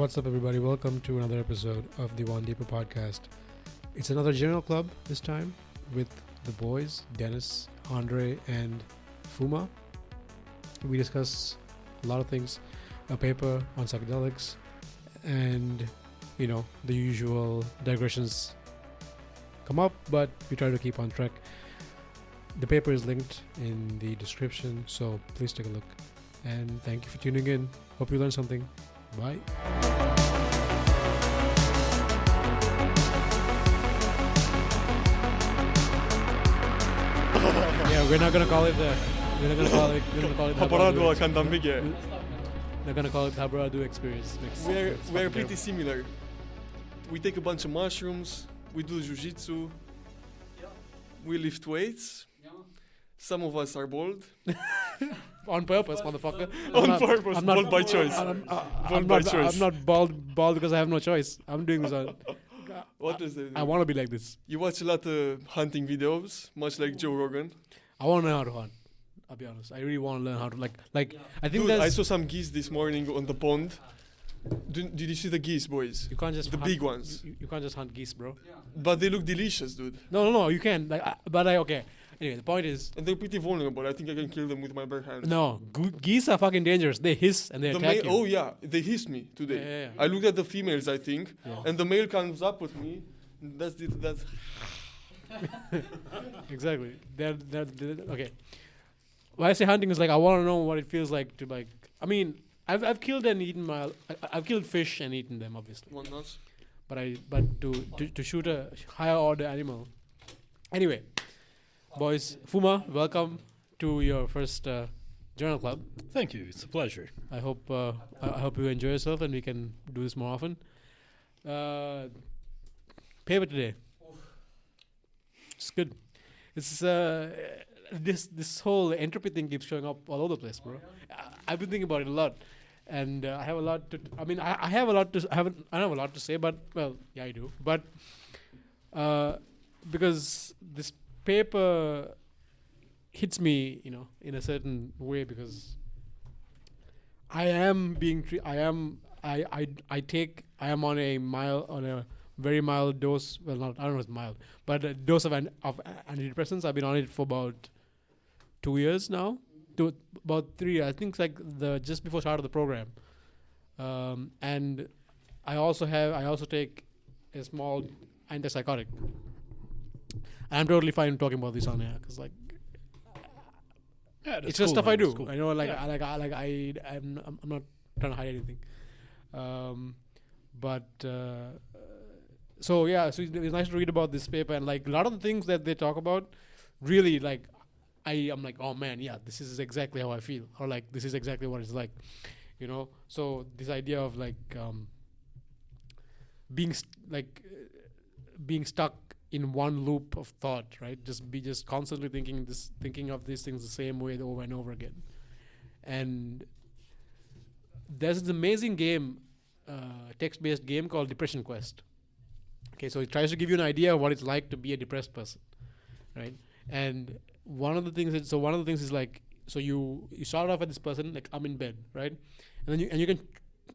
What's up, everybody? Welcome to another episode of the One Deeper podcast. It's another journal club this time with the boys, Dennis, Andre, and Fuma. We discuss a lot of things, a paper on psychedelics, and, the usual digressions come up, but we try to keep on track. The paper is linked in the description, so please take a look. And thank you for tuning in. Hope you learned something. Bye. Yeah, we're not gonna call it the. We're not gonna call it. We're gonna call it. Habaradu akan dambige. We're gonna call it the Habaradu experience. We're pretty similar. We take a bunch of mushrooms. We do jiu-jitsu. We lift weights. Some of us are bald. On purpose, motherfucker. I'm not bald by choice. I'm not bald because I have no choice. I'm doing this on. What is it? I want to be like this. You watch a lot of hunting videos, much like Joe Rogan. I want to learn how to hunt. I'll be honest. I really want to learn how to like. I think Dude, I saw some geese this morning on the pond. Did you see the geese, boys? You can't just the big ones. You can't just hunt geese, bro. Yeah. But they look delicious, dude. No. You can. Okay. Anyway, the point is... And they're pretty vulnerable. I think I can kill them with my bare hands. No, geese are fucking dangerous. They hiss and they attack you. Oh, yeah. They hissed me today. Yeah. I looked at the females, I think, and the male comes up with me. That's... Exactly. They're okay. When I say hunting is I want to know what it feels like to I've killed and eaten I've killed fish and eaten them, obviously. One nuts. But to shoot a higher order animal. Anyway... Boys, Fuma, welcome to your first journal club. Thank you. It's a pleasure. I hope you enjoy yourself and we can do this more often. Paper today. It's good. It's this whole entropy thing keeps showing up all over the place, bro. I've been thinking about it a lot, and I have a lot to. I have a lot to. I don't have a lot to say, but yeah, I do. But because this paper hits me, in a certain way because I am on a very mild dose. Well, I don't know if it's mild, but a dose of antidepressants. I've been on it for about 2 years now, about 3 years. I think it's just before start of the program, and I also take a small antipsychotic. I'm totally fine talking about this on air because it's just stuff I do. Cool. I know, I'm not trying to hide anything. So it's nice to read about this paper and a lot of the things that they talk about. Really, I'm like, oh man, yeah, this is exactly how I feel, or this is exactly what it's like, So this idea of being stuck in one loop of thought, right? Just constantly thinking of these things the same way over and over again. And there's this amazing game, text-based game called Depression Quest. Okay, so it tries to give you an idea of what it's like to be a depressed person, right? And one of the things is you start off at this person I'm in bed, right? And then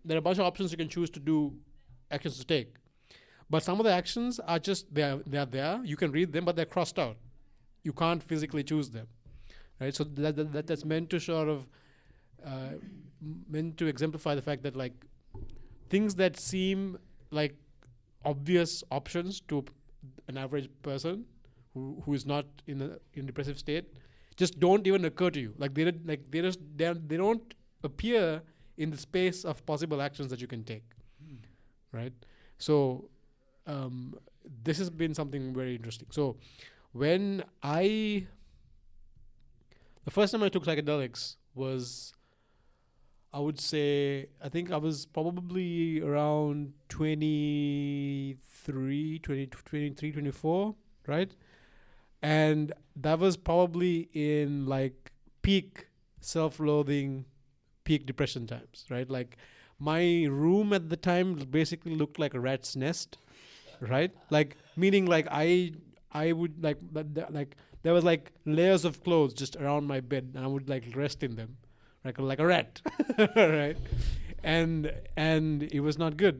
there are a bunch of options you can choose to do, actions to take. But some of the actions are just they're there. You can read them, but they're crossed out. You can't physically choose them, right? So that's meant to sort of meant to exemplify the fact that things that seem like obvious options to an average person who is not in a depressive state just don't even occur to you. They don't appear in the space of possible actions that you can take, right? So. This has been something very interesting. So, the first time I took psychedelics was, I would say, I think I was probably around 23, 24, right? And that was probably in peak self-loathing, peak depression times, right? My room at the time basically looked like a rat's nest. Right, meaning I would there was layers of clothes just around my bed, and I would rest in them, like a rat, right? and it was not good.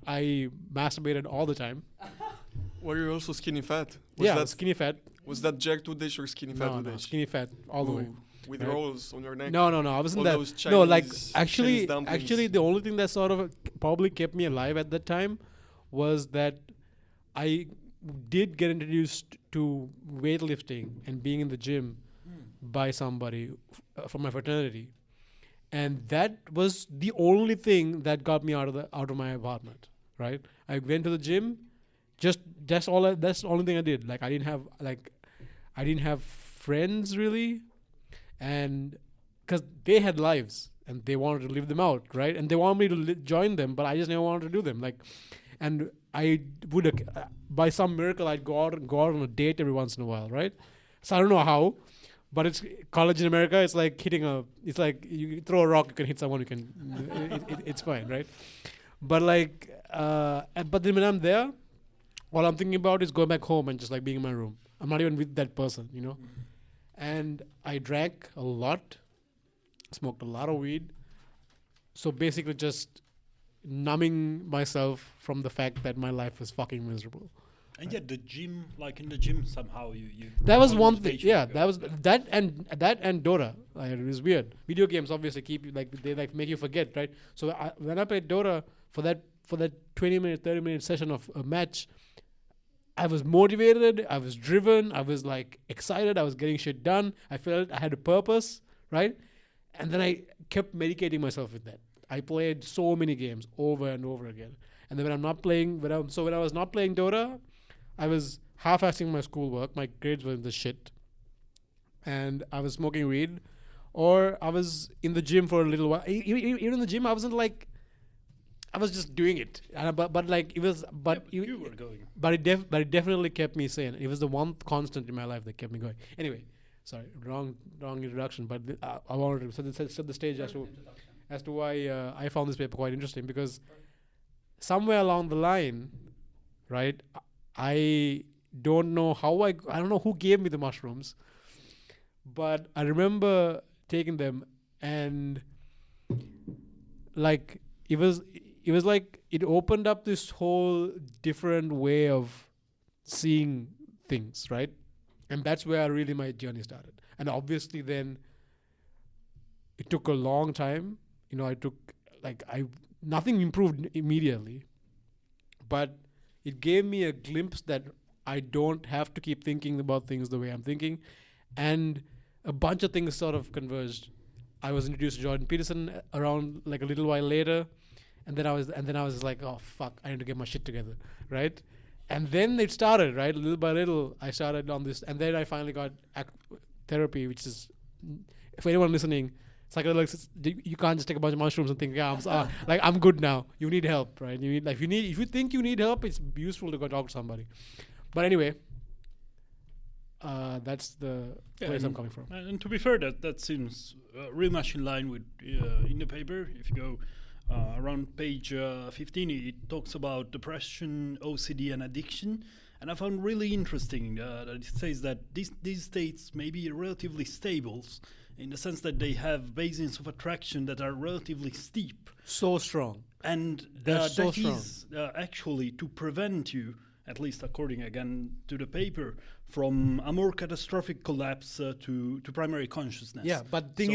I masturbated all the time. Were you also skinny fat? Skinny fat. Was that Jack Tudesh or skinny fat No, Tudesh? skinny fat all the way. With Right. rolls on your neck. No, I wasn't All that. those No, like Chinese actually, dumplings. the only thing that sort of probably kept me alive at that time was that I did get introduced to weightlifting and being in the gym by somebody from my fraternity, and that was the only thing that got me out of my apartment. Right, I went to the gym. That's the only thing I did. Like I didn't have friends really, and because they had lives and they wanted to live them out, right? And they wanted me to join them, but I just never wanted to do them. And I would, by some miracle, I'd go out on a date every once in a while, right? So I don't know how, but it's college in America. It's like it's like you throw a rock, you can hit someone, you can, it's fine, right? But but then when I'm there, all I'm thinking about is going back home and just like being in my room. I'm not even with that person, you know? And I drank a lot, smoked a lot of weed. So basically just numbing myself from the fact that my life was fucking miserable. And yet the gym, like in the gym, somehow you that was found one thing. motivation Yeah, to that go. was that and Dota. It was weird. Video games obviously keep you they make you forget, right? So when I played Dota for that 20-minute, 30-minute session of a match, I was motivated, I was driven, I was like excited, I was getting shit done. I felt I had a purpose, right? And then I kept medicating myself with that. I played so many games over and over again. And then when I was not playing Dota, I was half-assing my schoolwork. My grades were in the shit. And I was smoking weed. Or I was in the gym for a little while. Even in the gym, I wasn't like, I was just doing it. But You were going. But it definitely kept me sane. It was the one constant in my life that kept me going. Anyway, sorry, wrong introduction. But I wanted to set the stage as to why I found this paper quite interesting, because somewhere along the line, right, I don't know how I don't know who gave me the mushrooms, but I remember taking them, and like it was like it opened up this whole different way of seeing things, right? And that's where really my journey started. And obviously then it took a long time. You know, nothing improved immediately, but it gave me a glimpse that I don't have to keep thinking about things the way I'm thinking. And a bunch of things sort of converged. I was introduced to Jordan Peterson around like a little while later. And then I was like, oh fuck, I need to get my shit together, right? And then it started, right? Little by little, I started on this, and then I finally got therapy, which is, for anyone listening, psychedelics. You can't just take a bunch of mushrooms and think, yeah, I'm good now. You need help, right? If you think you need help, it's useful to go talk to somebody. But anyway, that's the place I'm coming from. And to be fair, that seems real much in line with in the paper. If you go around page 15, it talks about depression, OCD, and addiction. And I found really interesting that it says that these states may be relatively stable in the sense that they have basins of attraction that are relatively steep. So strong. And They're so that strong. is actually to prevent you, at least according again to the paper, from a more catastrophic collapse to primary consciousness. Yeah, but the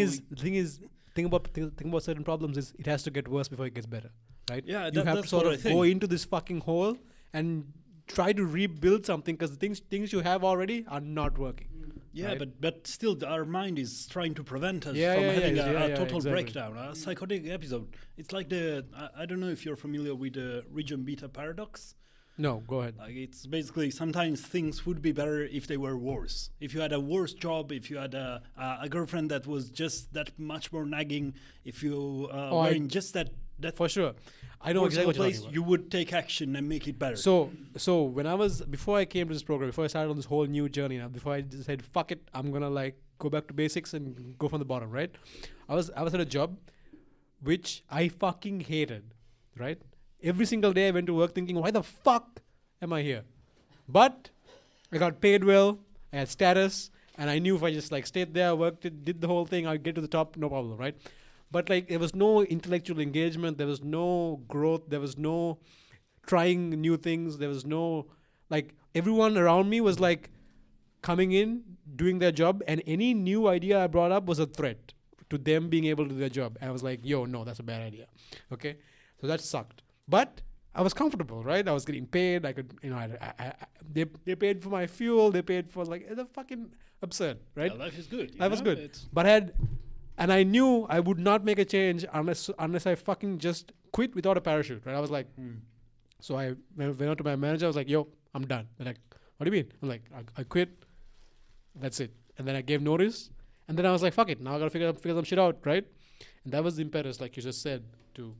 thing about certain problems is it has to get worse before it gets better, right? Yeah, you have to that's sort what of I think. go into this fucking hole and try to rebuild something, because the things you have already are not working. Yeah, right? but still our mind is trying to prevent us Yeah, from yeah, having yeah, a total exactly. breakdown, a psychotic episode. It's like I don't know if you're familiar with the region beta paradox. No, go ahead. Like it's basically sometimes things would be better if they were worse. If you had a worse job, if you had a girlfriend that was just that much more nagging, if you were in just that For sure. I know worse exactly what you're place, talking about. you would take action and make it better. So before I came to this program, before I started on this whole new journey now, before I just said, fuck it, I'm going to like go back to basics and go from the bottom, right? I was at a job which I fucking hated, right? Every single day I went to work thinking, why the fuck am I here? But I got paid well, I had status, and I knew if I just like stayed there, worked it, did the whole thing, I'd get to the top, no problem, right? but like there was no intellectual engagement, there was no growth, there was no trying new things, there was no, like, everyone around me was like coming in, doing their job, and any new idea I brought up was a threat to them being able to do their job. And I was like, yo, no, that's a bad idea. Okay, so that sucked. But I was comfortable, right? I was getting paid. I could, they paid for my fuel. They paid for, like, it's fucking absurd, right? Life is good. Life was good. But I knew I would not make a change unless I fucking just quit without a parachute, right? I was like, so I went out to my manager. I was like, yo, I'm done. They're like, what do you mean? I'm like, I quit. That's it. And then I gave notice. And then I was like, fuck it. Now I got to figure some shit out, right? And that was the impetus, like you just said, to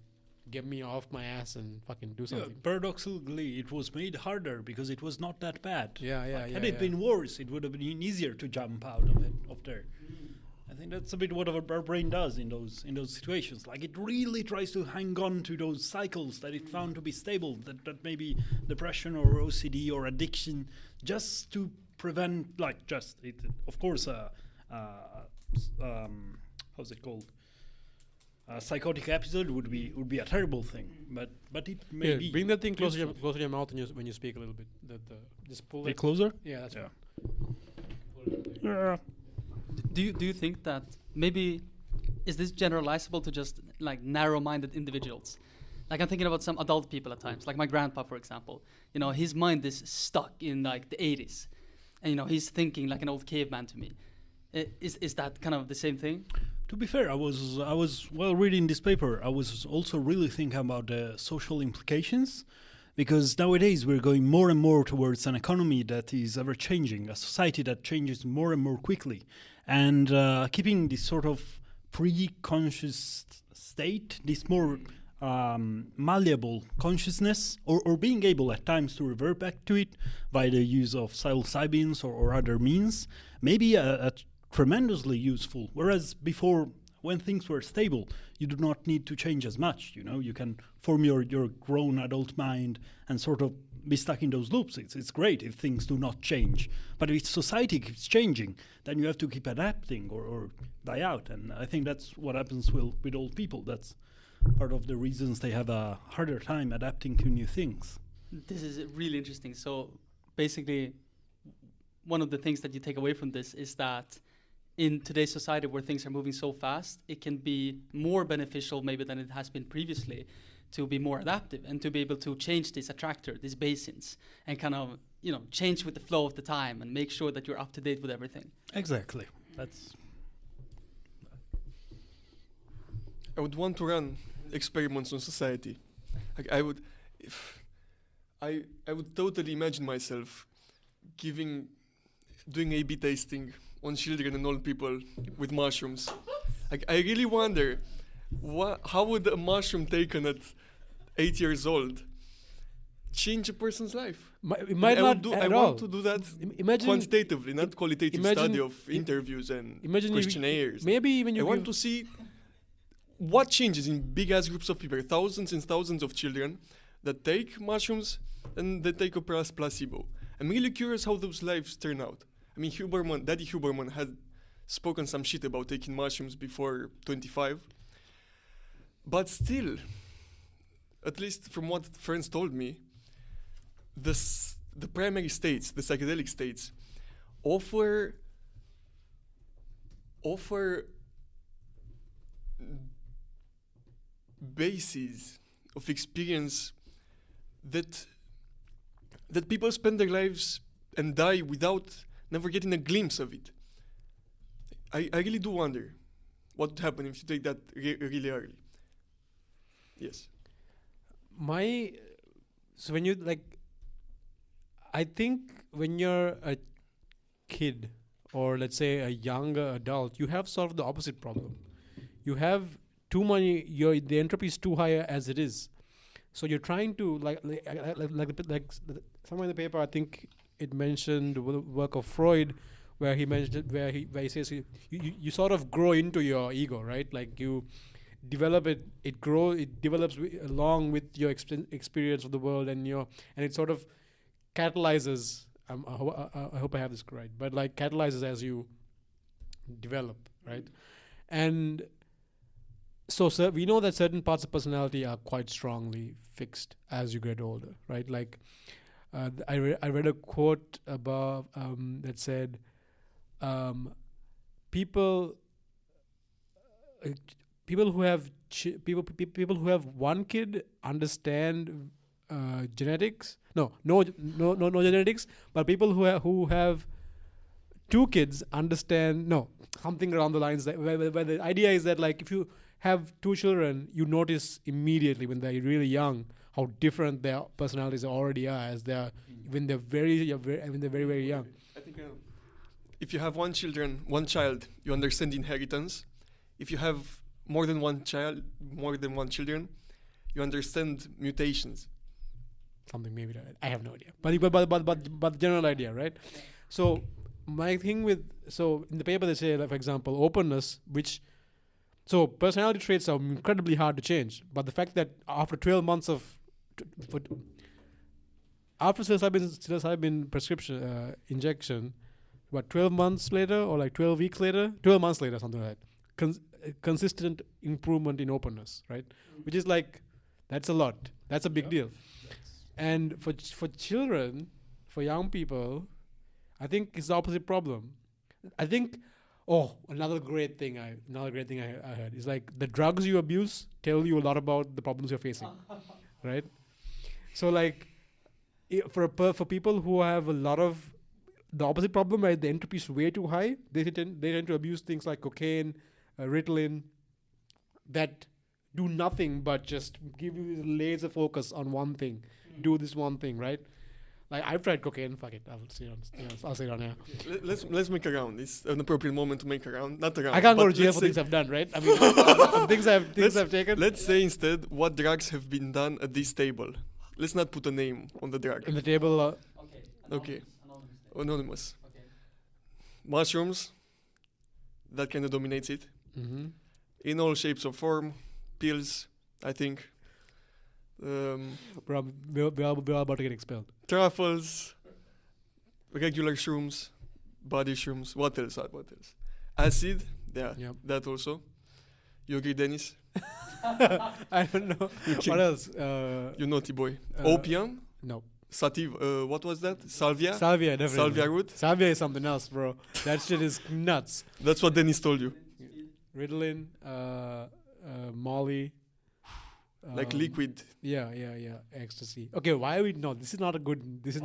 get me off my ass and fucking do something. Paradoxically, it was made harder because it was not that bad. Had it been worse, it would have been easier to jump out of there. I think that's a bit what our brain does in those situations. Like, it really tries to hang on to those cycles that it found to be stable, that maybe depression or OCD or addiction, just to prevent, of course, how's it called? A psychotic episode would be a terrible thing, but it may be. Bring that thing closer to your mouth when you speak a little bit. Just pull it closer. Yeah, that's right. Yeah. Do you think that maybe is this generalizable to just like narrow-minded individuals? Like, I'm thinking about some adult people at times, like my grandpa, for example. His mind is stuck in like the 80s, and he's thinking like an old caveman to me. Is that kind of the same thing? To be fair, I was while reading this paper, I was also really thinking about the social implications, because nowadays we're going more and more towards an economy that is ever changing, a society that changes more and more quickly, and keeping this sort of pre-conscious state, this more malleable consciousness, or being able at times to revert back to it by the use of psilocybins or other means, maybe a tremendously useful. Whereas before, when things were stable, you do not need to change as much. You can form your grown adult mind and sort of be stuck in those loops. It's great if things do not change. But if society keeps changing, then you have to keep adapting or die out. And I think that's what happens with old people. That's part of the reasons they have a harder time adapting to new things. This is really interesting. So basically, one of the things that you take away from this is that in today's society where things are moving so fast, it can be more beneficial maybe than it has been previously to be more adaptive and to be able to change this attractor, these basins, and kind of, change with the flow of the time and make sure that you're up to date with everything. Exactly. That's. I would want to run experiments on society. Like, I would totally imagine myself doing A/B tasting on children and old people with mushrooms. Like, I really wonder, how would a mushroom taken at 8 years old change a person's life? It might not I want to do that quantitatively, not qualitative study of interviews and questionnaires. Maybe even I want to see what changes in big-ass groups of people, thousands and thousands of children that take mushrooms and they take a placebo. I'm really curious how those lives turn out. I mean, Daddy Huberman had spoken some shit about taking mushrooms before 25. But still, at least from what friends told me, the primary states, the psychedelic states, offer bases of experience that people spend their lives and die without never getting a glimpse of it. I really do wonder what would happen if you take that really early. Yes. So when you I think when you're a kid or let's say a younger adult, you have sort of the opposite problem. You have too many. The entropy is too high as it is. So you're trying to like somewhere in the paper, I think it mentioned the work of Freud, where he says you sort of grow into your ego, right? Like you develop it develops along with your experience of the world, and it sort of catalyzes. I hope I have this right, but like catalyzes as you develop, right? And So we know that certain parts of personality are quite strongly fixed as you get older, right? Like I read a quote above that said, people people who have people who have one kid understand genetics. No genetics, but people who have two kids understand something around the lines that where the idea is that like if you have two children, you notice immediately when they're really young how different their personalities already are as they're when they're very very young. I think if you have one child, you understand inheritance. If you have more than one children, you understand mutations. Something maybe that I have no idea, but the general idea, right? So my thing with in the paper they say that, for example, openness, so personality traits are incredibly hard to change, but the fact that after 12 months of after psilocybin prescription injection, 12 months later or like 12 weeks later, 12 months later, something like that, consistent improvement in openness, right? Which is like, that's a lot. That's a big deal. And for children, for young people, I think it's the opposite problem. I think, another great thing I heard is like the drugs you abuse tell you a lot about the problems you're facing, right? So like, for people who have a lot of the opposite problem, where the entropy is way too high, they tend to abuse things like cocaine, Ritalin, that do nothing but just give you this laser focus on one thing. Do this one thing, right? Like I've tried cocaine. Fuck it, I'll say it on air. Let's make a round. It's an appropriate moment to make a round. Not a round. I can't go to jail for things I've done, right? I mean, things I've taken. Let's say instead what drugs have been done at this table. Let's not put a name on the drug. In the table. Okay. Anonymous. Okay. Mushrooms. That kind of dominates it. Mm-hmm. In all shapes or form. Pills, I think. We're about to get expelled. Truffles. Regular shrooms. Body shrooms. What else? Acid. Yeah, yep. That also. You agree, Dennis? I don't know. What else? You naughty boy. Opium? No. Sativa. What was that? Salvia? Salvia, definitely. Salvia root? Salvia is something else, bro. That shit is nuts. That's what Dennis told you. Ritalin, Molly. Like liquid. Yeah. Ecstasy. Okay, why are we... No, this is not good. This is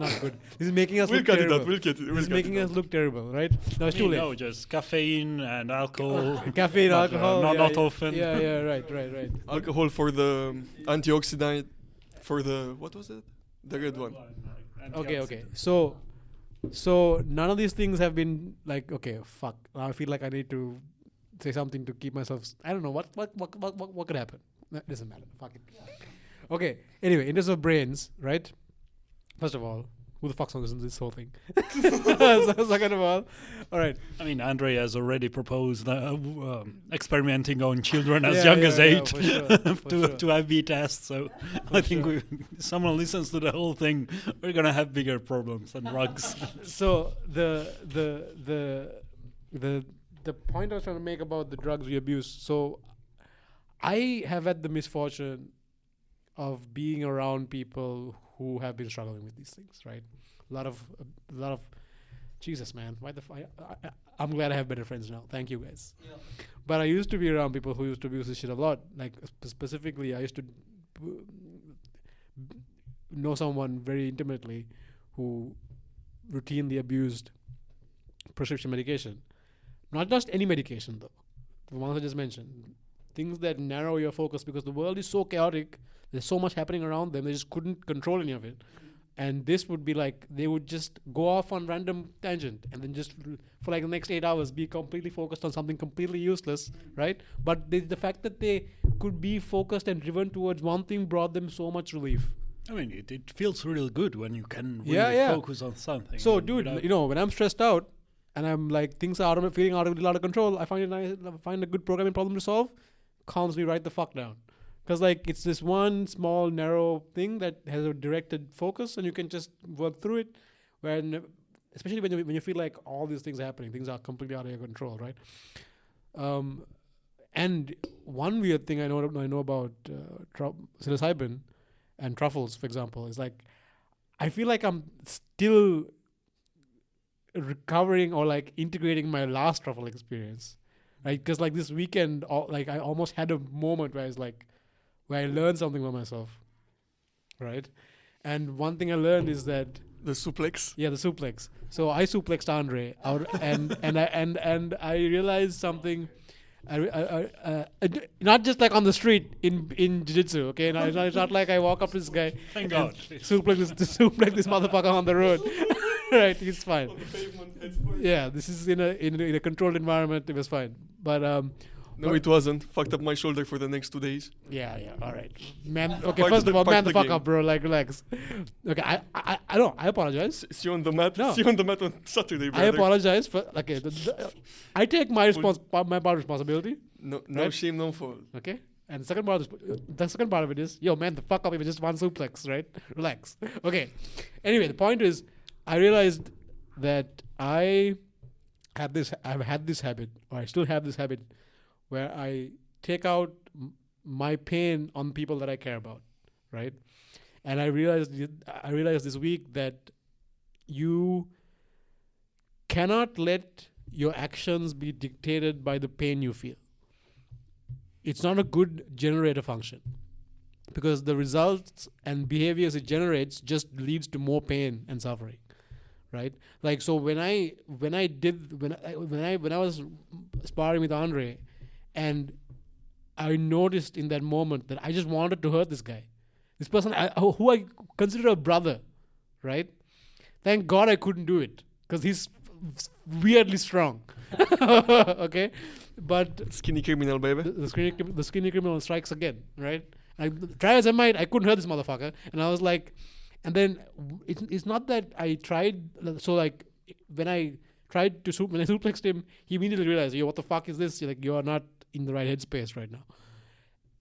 making us We'll look cut terrible. it out. We'll cut it. This is making us look terrible, right? No, it's too late. No, just caffeine and alcohol. Caffeine, alcohol. Not often. Yeah, right. Alcohol for the antioxidant. For the... What was it? The red one. Okay. So none of these things have been like, okay, fuck. Now I feel like I need to say something to keep myself... I don't know. What could happen? That doesn't matter. Fuck it. Okay. Anyway, in terms of brains, right? First of all, who the fuck's on this whole thing? Second of all right. I mean, Andre has already proposed experimenting on children as young as 8 for sure. to IB tests. So I think someone listens to the whole thing, we're gonna have bigger problems than drugs. So the point I was trying to make about the drugs we abuse. So I have had the misfortune of being around people who have been struggling with these things, right? A lot of Jesus, man. Why the I'm glad I have better friends now. Thank you, guys. Yeah. But I used to be around people who used to abuse this shit a lot. Like specifically, I used to know someone very intimately who routinely abused prescription medication. Not just any medication, though. The ones I just mentioned. Things that narrow your focus because the world is so chaotic. There's so much happening around them. They just couldn't control any of it. And this would be like, they would just go off on random tangent and then just for like the next 8 hours be completely focused on something completely useless, right? But the fact that they could be focused and driven towards one thing brought them so much relief. I mean, it feels really good when you can really focus on something. So, dude, when I'm stressed out and I'm like, things are feeling out of control, I find a good programming problem to solve, calms me right the fuck down. Because like it's this one small narrow thing that has a directed focus and you can just work through it. Especially when you feel like all these things are happening, things are completely out of your control, right? And one weird thing I know about psilocybin and truffles, for example, is like I feel like I'm still recovering or like integrating my last truffle experience, right? Because like this weekend, like I almost had a moment where where I learned something about myself, right? And one thing I learned is that The suplex. yeah, the suplex. So I suplexed Andre out, and I realized something. Not just like on the street in jiu-jitsu, okay? It's not like I walk up to this guy, Thank God. suplex this motherfucker on the road, right? He's fine. On the pavement. Yeah, this is in a controlled environment. It was fine, but No, it wasn't. Fucked up my shoulder for the next 2 days. yeah, all right, man. Okay, Part first of of all, the man the fuck game. up, bro. Like, relax. Okay, I don't. I apologize. See you on the mat. No. See you on the mat on Saturday, brother. I apologize for okay. I take my my part of responsibility. No Right? shame, no fault. Okay. And the second part of it is, yo, man, the fuck up if it's just one suplex, right? Relax. Okay. Anyway, the point is, I realized that I've had this habit, or I still have this habit, where I take out my pain on people that I care about, right? And I realized this week that you cannot let your actions be dictated by the pain you feel. It's not a good generator function, because the results and behaviors it generates just leads to more pain and suffering, right? Like, so when I was sparring with Andre, and I noticed in that moment that I just wanted to hurt this guy, this person who I consider a brother, right? Thank God I couldn't do it, because he's weirdly strong. Okay, but Skinny criminal, baby. the skinny criminal strikes again, right? I try as I might, I couldn't hurt this motherfucker, and I was like, and then it's not that I tried. So like when I suplexed him, he immediately realized, yo, what the fuck is this? Like, you are not in the right headspace right now.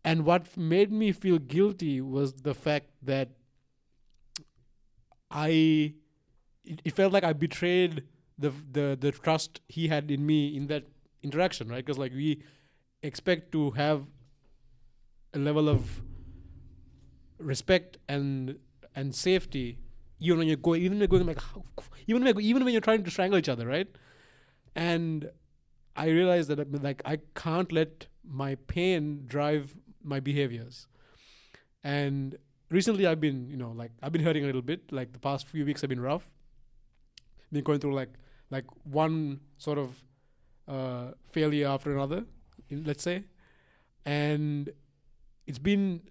And what made me feel guilty was the fact that it felt like I betrayed the trust he had in me in that interaction, right? Because like we expect to have a level of respect and safety even when you're trying to strangle each other, right? And I realized that like I can't let my pain drive my behaviors. And recently I've been hurting a little bit. Like the past few weeks have been rough. Been going through like one sort of failure after another, let's say, and it's been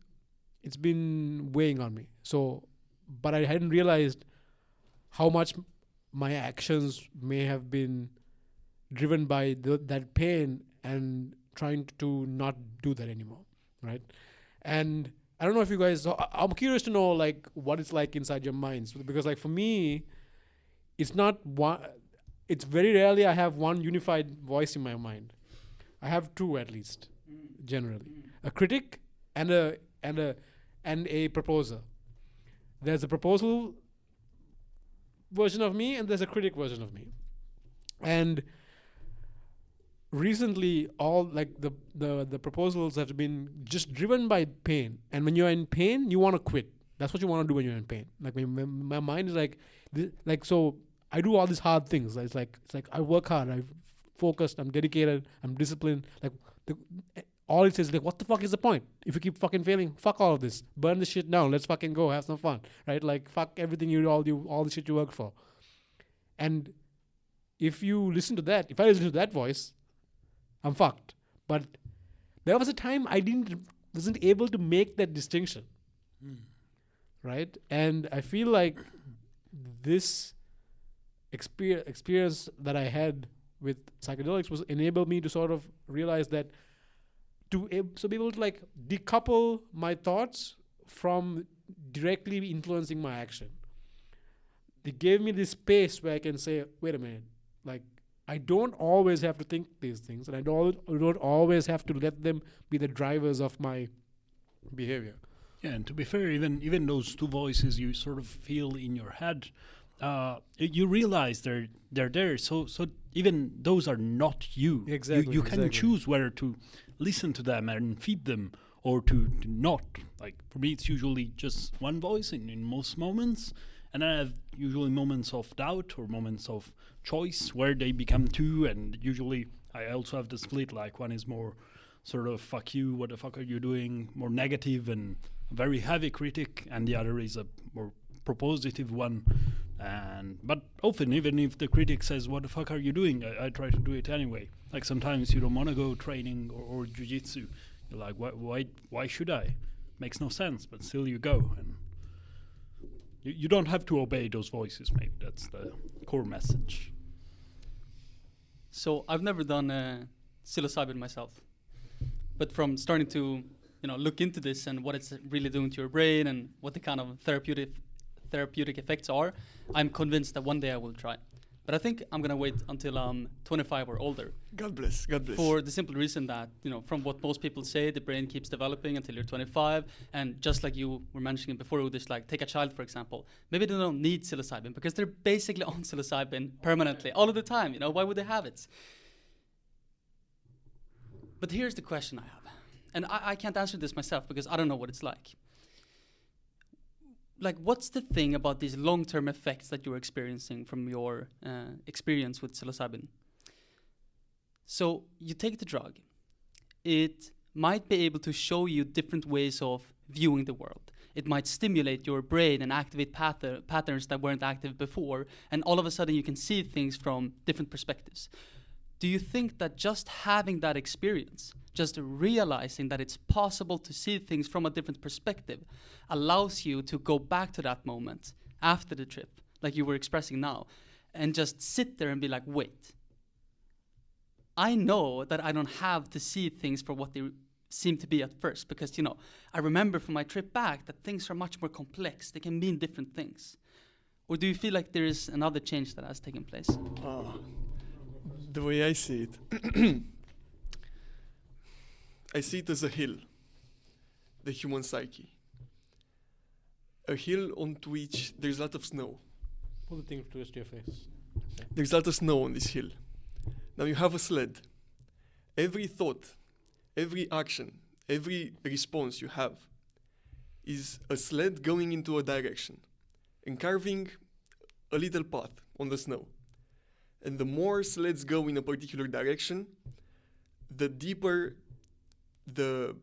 weighing on me. So, but I hadn't realized how much my actions may have been driven by that pain and trying to not do that anymore, right? And I don't know if you guys, I'm curious to know like what it's like inside your minds, because like for me, it's not one. It's very rarely I have one unified voice in my mind. I have two at least, generally, a critic and a proposer. There's a proposal version of me and there's a critic version of me. And recently, all like the proposals have been just driven by pain. And when you're in pain, you want to quit. That's what you want to do when you're in pain. Like my mind is like so. I do all these hard things. It's like I work hard. I'm focused. I'm dedicated. I'm disciplined. Like all it says is like, what the fuck is the point? If you keep fucking failing, fuck all of this. Burn this shit down. Let's fucking go. Have some fun, right? Like fuck everything you do, all the shit you worked for. And if I listen to that voice, I'm fucked. But there was a time I wasn't able to make that distinction, right? And I feel like this experience that I had with psychedelics was enabled me to sort of realize that be able to like decouple my thoughts from directly influencing my action. They gave me this space where I can say, wait a minute, like I don't always have to think these things, and I don't always have to let them be the drivers of my behavior. Yeah, and to be fair, even those two voices you sort of feel in your head, you realize they're there. So even those are not you. Exactly, You can exactly. choose whether to listen to them and feed them or to not. Like for me, it's usually just one voice in most moments. And then I have usually moments of doubt or moments of choice where they become two. And usually I also have the split, like one is more sort of fuck you, what the fuck are you doing, more negative and a very heavy critic, and the other is a more propositive one. But often, even if the critic says, what the fuck are you doing, I try to do it anyway. Like sometimes you don't want to go training or jiu-jitsu. You're like, why should I? Makes no sense, but still you go. And you don't have to obey those voices, maybe. That's the core message. So I've never done psilocybin myself, but from starting to look into this and what it's really doing to your brain and what the kind of therapeutic effects are, I'm convinced that one day I will try. But I think I'm gonna wait until I'm 25 or older. God bless. God bless. For the simple reason that, from what most people say, the brain keeps developing until you're 25. And just like you were mentioning before, Udish, like take a child, for example. Maybe they don't need psilocybin because they're basically on psilocybin permanently, all of the time. Why would they have it? But here's the question I have. And I can't answer this myself because I don't know what it's like. Like, what's the thing about these long-term effects that you're experiencing from your experience with psilocybin? So you take the drug. It might be able to show you different ways of viewing the world. It might stimulate your brain and activate patterns that weren't active before, and all of a sudden you can see things from different perspectives. Do you think that just having that experience, just realizing that it's possible to see things from a different perspective, allows you to go back to that moment after the trip, like you were expressing now, and just sit there and be like, wait, I know that I don't have to see things for what they seem to be at first, because, I remember from my trip back that things are much more complex. They can mean different things. Or do you feel like there is another change that has taken place? The way I see it, I see it as a hill, the human psyche. A hill onto which there's a lot of snow. Pull the thing close to your face. There's a lot of snow on this hill. Now you have a sled. Every thought, every action, every response you have is a sled going into a direction and carving a little path on the snow. And the more sleds go in a particular direction, the deeper the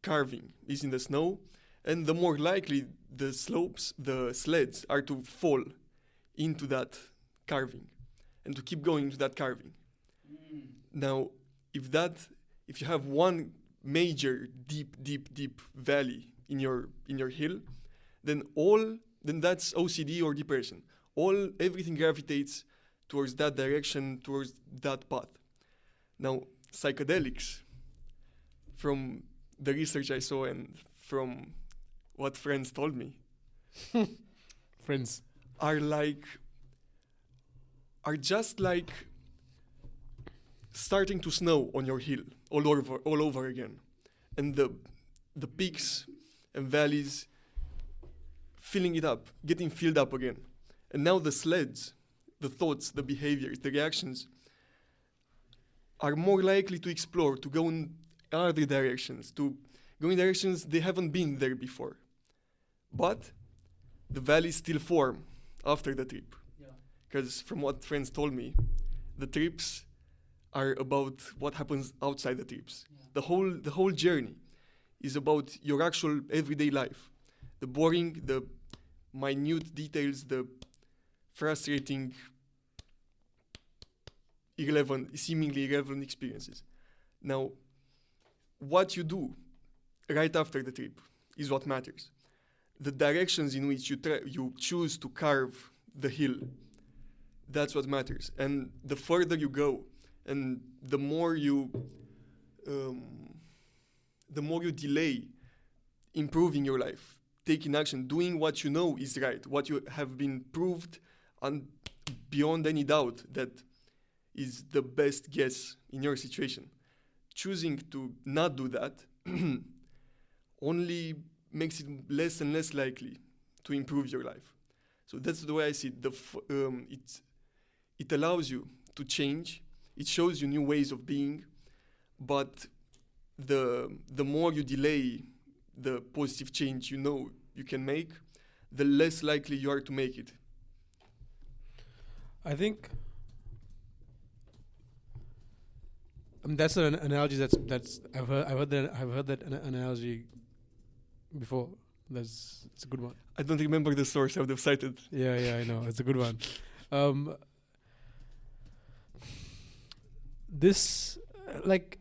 carving is in the snow, and the more likely the sleds are to fall into that carving and to keep going into that carving. Now, if you have one major deep valley in your hill, then that's OCD or depression. Everything gravitates towards that direction, towards that path. Now, psychedelics, from the research I saw and from what friends told me, Friends. are just like starting to snow on your hill all over again, and the peaks and valleys filling it up, getting filled up again. And now the sleds, the thoughts, the behaviors, the reactions are more likely to explore, to go in other directions, to go in directions they haven't been there before. But the valleys still form after the trip. Because from what friends told me, the trips are about what happens outside the trips. The whole journey is about your actual everyday life. The boring, the minute details, the frustrating, seemingly irrelevant experiences. Now, what you do right after the trip is what matters. The directions in which you choose to carve the hill, that's what matters. And the further you go, and the more you delay improving your life, taking action, doing what you know is right, what you have been proved and beyond any doubt that is the best guess in your situation. Choosing to not do that only makes it less and less likely to improve your life. So that's the way I see it. It allows you to change. It shows you new ways of being, but the more you delay the positive change you know you can make, the less likely you are to make it. I think that's an analogy that's I've heard that analogy before. It's a good one. I don't remember the source I would have cited. Yeah, I know. It's a good one. This, like,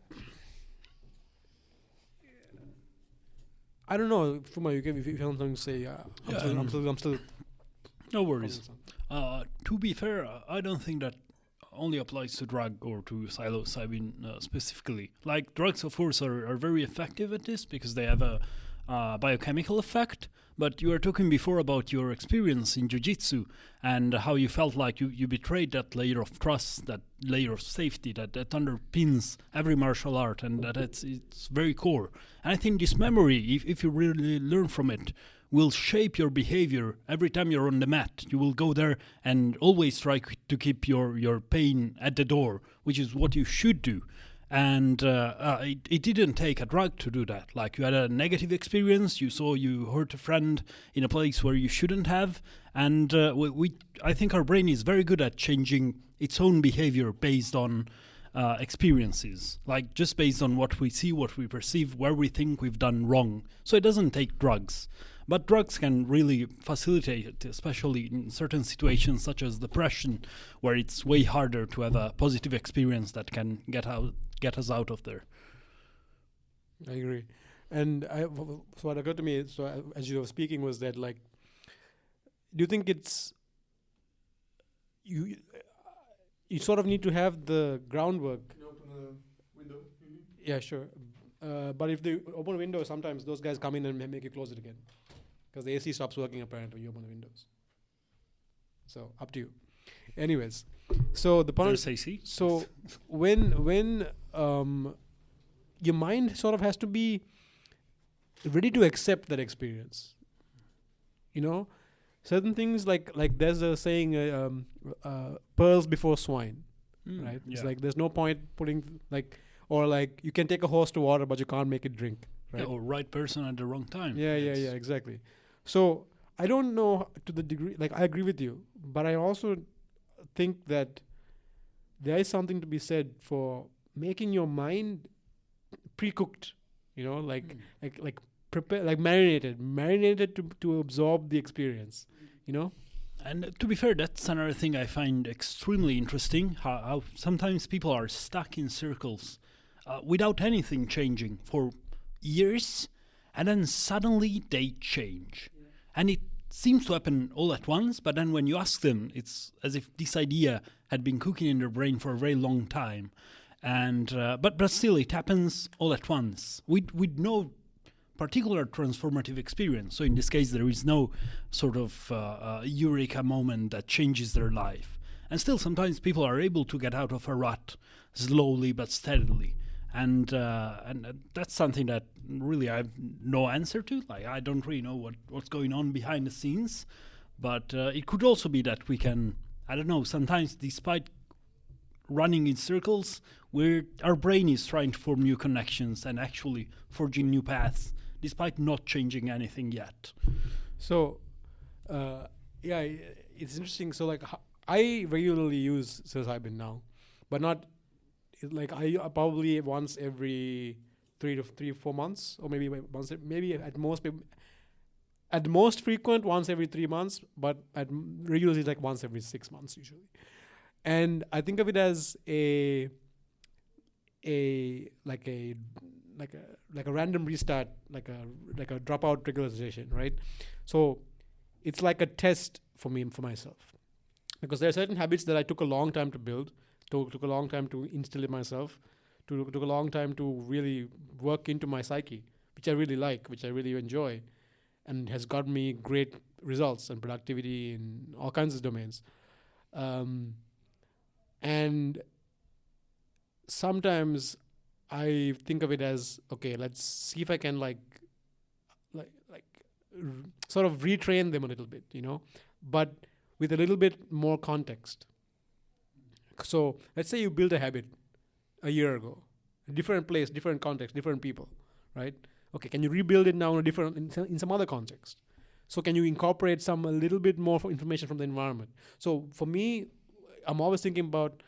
I don't know, Fuma, if you have something to say, I'm still. No worries. To be fair, I don't think that only applies to drug or to psilocybin specifically. Like, drugs, of course, are very effective at this because they have a biochemical effect. But you were talking before about your experience in jiu-jitsu and how you felt like you betrayed that layer of trust, that layer of safety that underpins every martial art, and that it's very core. And I think this memory, if you really learn from it, will shape your behavior every time you're on the mat. You will go there and always try to keep your pain at the door, which is what you should do. And it didn't take a drug to do that. Like, you had a negative experience, you hurt a friend in a place where you shouldn't have, and I think our brain is very good at changing its own behavior based on experiences, like just based on what we see, what we perceive, where we think we've done wrong. So it doesn't take drugs. But drugs can really facilitate it, especially in certain situations such as depression, where it's way harder to have a positive experience that can get us out of there. I agree. And so what occurred to me, as you were speaking, was that, like, do you think it's you sort of need to have the groundwork? Can you open the window? Yeah, sure. But if they open a window, sometimes those guys come in and make you close it again, because the AC stops working apparently when you open the windows. So up to you. Anyways, so the point. There's AC. So when your mind sort of has to be ready to accept that experience. You know, certain things like there's a saying, pearls before swine, right? Yeah. It's like there's no point putting or you can take a horse to water, but you can't make it drink, right? Yeah, or right person at the wrong time. Yeah, exactly. So I don't know to the degree, I agree with you, but I also think that there is something to be said for making your mind pre-cooked, you know, prepare, marinated to absorb the experience, you know. And to be fair, that's another thing I find extremely interesting, how sometimes people are stuck in circles without anything changing for years, and then suddenly they change. Yeah. And it seems to happen all at once, but then when you ask them, it's as if this idea had been cooking in their brain for a very long time. And but still, it happens all at once with no particular transformative experience. So in this case, there is no sort of eureka moment that changes their life. And still, sometimes people are able to get out of a rut slowly but steadily. And that's something that really I have no answer to. I don't really know what's going on behind the scenes. But it could also be that we can, I don't know, sometimes despite running in circles, our brain is trying to form new connections and actually forging new paths, despite not changing anything yet. So, it's interesting. So, I regularly use psilocybin now, but not I probably once every 3 to 4 months, or maybe at most frequent once every 3 months, but regularly once every 6 months usually. And I think of it as a random restart, like a dropout regularization, right? So it's like a test for myself, because there are certain habits that I took a long time to build, took a long time to instill in myself, took a long time to really work into my psyche, which I really like, which I really enjoy, and has got me great results and productivity in all kinds of domains. And sometimes I think of it as, okay, let's see if I can sort of retrain them a little bit, you know, but with a little bit more context. So let's say you built a habit a year ago, a different place, different context, different people, right? Okay, can you rebuild it now in some other context? So can you incorporate a little bit more information from the environment? So for me, I'm always thinking about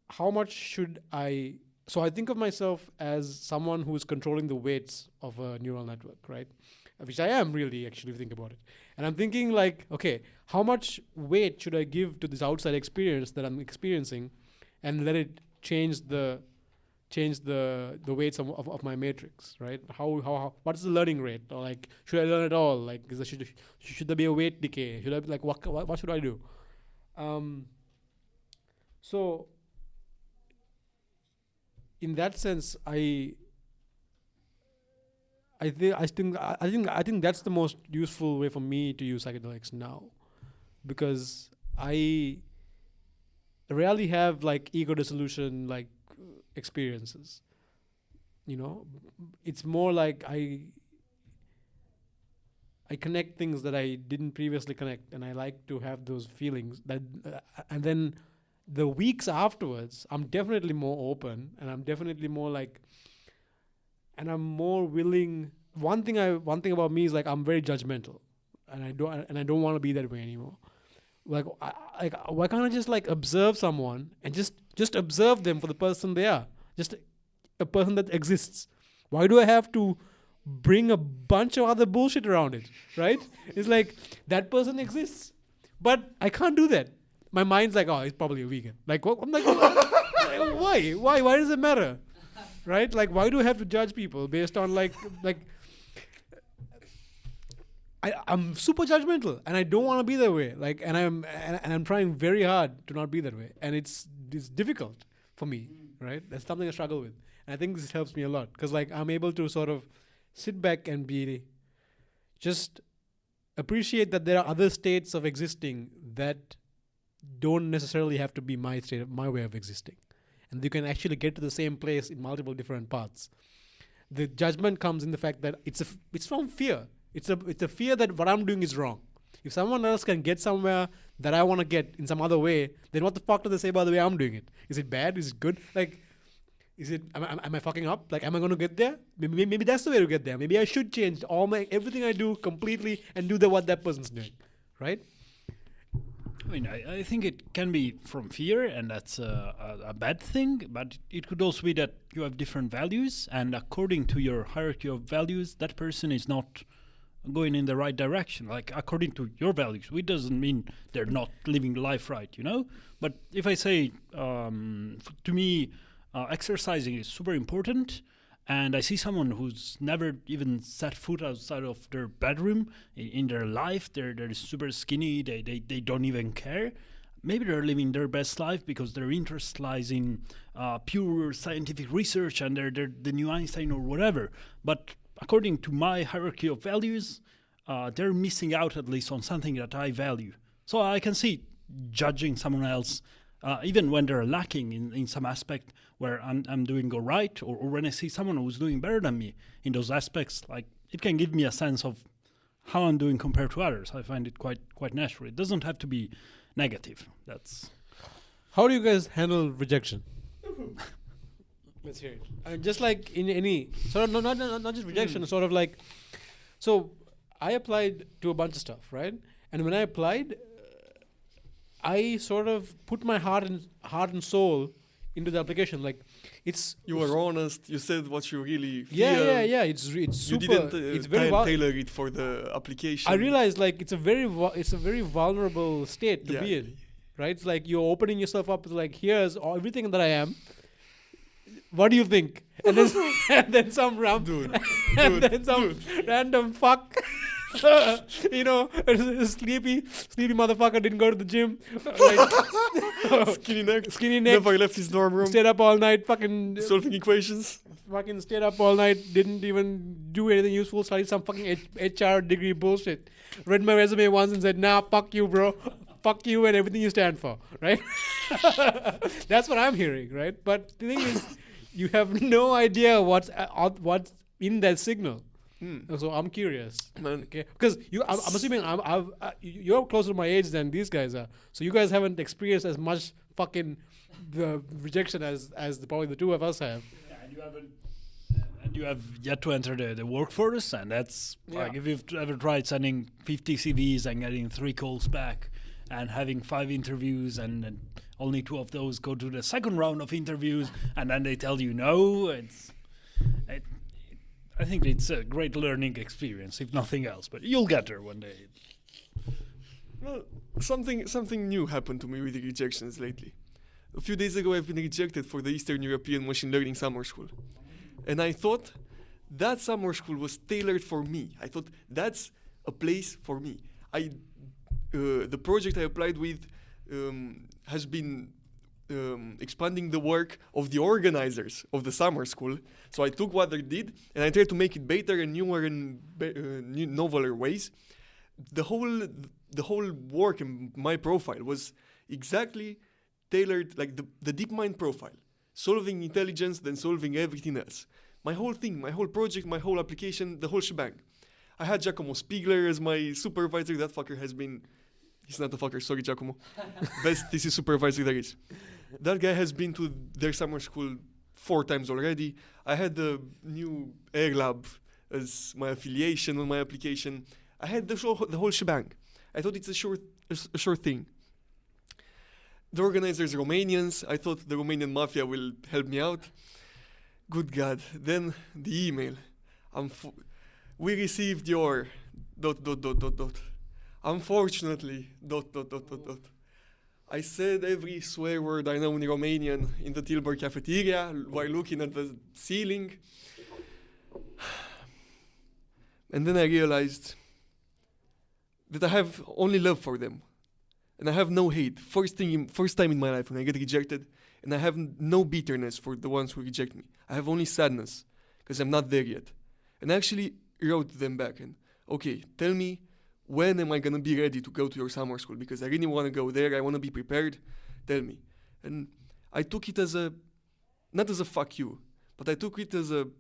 how much should I... So I think of myself as someone who is controlling the weights of a neural network, right? Which I am really, actually, if you think about it. And I'm thinking like, okay, how much weight should I give to this outside experience that I'm experiencing and let it change the weights of my matrix, right? How what's the learning rate? Or like, should I learn at all? Like, should there be a weight decay? Should I like what should I do? So in that sense, I think that's the most useful way for me to use psychedelics now, because I rarely have like ego dissolution like experiences. You know, it's more like I connect things that I didn't previously connect, and I like to have those feelings that, and then the weeks afterwards, I'm definitely more open, and I'm definitely more like, and I'm more willing. One thing about me is like I'm very judgmental, and I don't want to be that way anymore. Like, why can't I just like observe someone and just observe them for the person they are, just a person that exists? Why do I have to bring a bunch of other bullshit around it, right? It's like, that person exists, but I can't do that. My mind's like, oh, he's probably a vegan. Like, what? I'm like, why? Why does it matter? Right? Like, why do I have to judge people based on like I'm super judgmental, and I don't want to be that way. Like, and I'm trying very hard to not be that way, and it's difficult for me, right? That's something I struggle with, and I think this helps me a lot, because like I'm able to sort of sit back and just appreciate that there are other states of existing that don't necessarily have to be my state, my way of existing, and you can actually get to the same place in multiple different paths. The judgment comes in the fact that it's from fear. It's a fear that what I'm doing is wrong. If someone else can get somewhere that I want to get in some other way, then what the fuck do they say about the way I'm doing it? Is it bad? Is it good? Like, am I fucking up? Like, am I going to get there? Maybe that's the way to get there. Maybe I should change everything I do completely and do what that person's doing, right? I mean, I think it can be from fear, and that's a bad thing, but it could also be that you have different values, and according to your hierarchy of values, that person is not going in the right direction. Like, according to your values, it doesn't mean they're not living life right, you know? But if I say, to me, exercising is super important, and I see someone who's never even set foot outside of their bedroom in their life, they're super skinny, they don't even care. Maybe they're living their best life because their interest lies in pure scientific research, and they're the new Einstein or whatever. But according to my hierarchy of values, they're missing out at least on something that I value. So I can see judging someone else, even when they're lacking in some aspect where I'm doing all right, or when I see someone who's doing better than me in those aspects, like, it can give me a sense of how I'm doing compared to others. I find it quite natural. It doesn't have to be negative. How do you guys handle rejection? Let's hear it. Just like in any sort of, not just rejection, sort of like, so I applied to a bunch of stuff, right? And when I applied, I sort of put my heart and soul into the application. Like, you were honest. You said what you really feel. Yeah. It's super. You didn't it's very tailor it for the application. I realized like it's a very vulnerable state to be in, right? It's like you're opening yourself up to like, here's everything that I am. What do you think? And then some random fuck, you know, sleepy motherfucker didn't go to the gym, like, skinny neck, never left his dorm room, stayed up all night, fucking solving equations, fucking stayed up all night, didn't even do anything useful, studied some fucking HR degree bullshit, read my resume once and said, nah, fuck you, bro. Fuck you and everything you stand for, right? That's what I'm hearing, right? But the thing is, you have no idea what's in that signal. So I'm curious. Man, Okay, because I'm assuming you're closer to my age than these guys are. So you guys haven't experienced as much fucking the rejection as probably the two of us have. Yeah, and you have yet to enter the workforce, and that's like if you've ever tried sending 50 CVs and getting 3 calls back, and having 5 interviews, and only 2 of those go to the second round of interviews, and then they tell you no. I think it's a great learning experience, if nothing else. But you'll get there one day. well, something new happened to me with the rejections lately. A few days ago, I've been rejected for the Eastern European Machine Learning Summer School. And I thought that summer school was tailored for me. I thought that's a place for me. The project I applied with has been expanding the work of the organizers of the summer school. So I took what they did and I tried to make it better and newer and noveler ways. The whole work in my profile was exactly tailored, like the DeepMind profile, solving intelligence, then solving everything else. My whole thing, my whole project, my whole application, the whole shebang. I had Giacomo Spiegler as my supervisor. That fucker has been... He's not a fucker, sorry, Giacomo. Best thesis supervisor there is. That guy has been to their summer school 4 times already. I had the new Air Lab as my affiliation on my application. I had the whole shebang. I thought it's a sure thing. The organizers Romanians. I thought the Romanian mafia will help me out. Good God. Then the email. We received your... ... Unfortunately, ... I said every swear word I know in Romanian in the Tilburg cafeteria while looking at the ceiling. And then I realized that I have only love for them. And I have no hate. First time in my life when I get rejected, and I have no bitterness for the ones who reject me. I have only sadness, because I'm not there yet. And I actually wrote them back and, okay, tell me, when am I going to be ready to go to your summer school? Because I really want to go there. I want to be prepared. Tell me. And I took it as not as a fuck you, but I took it as you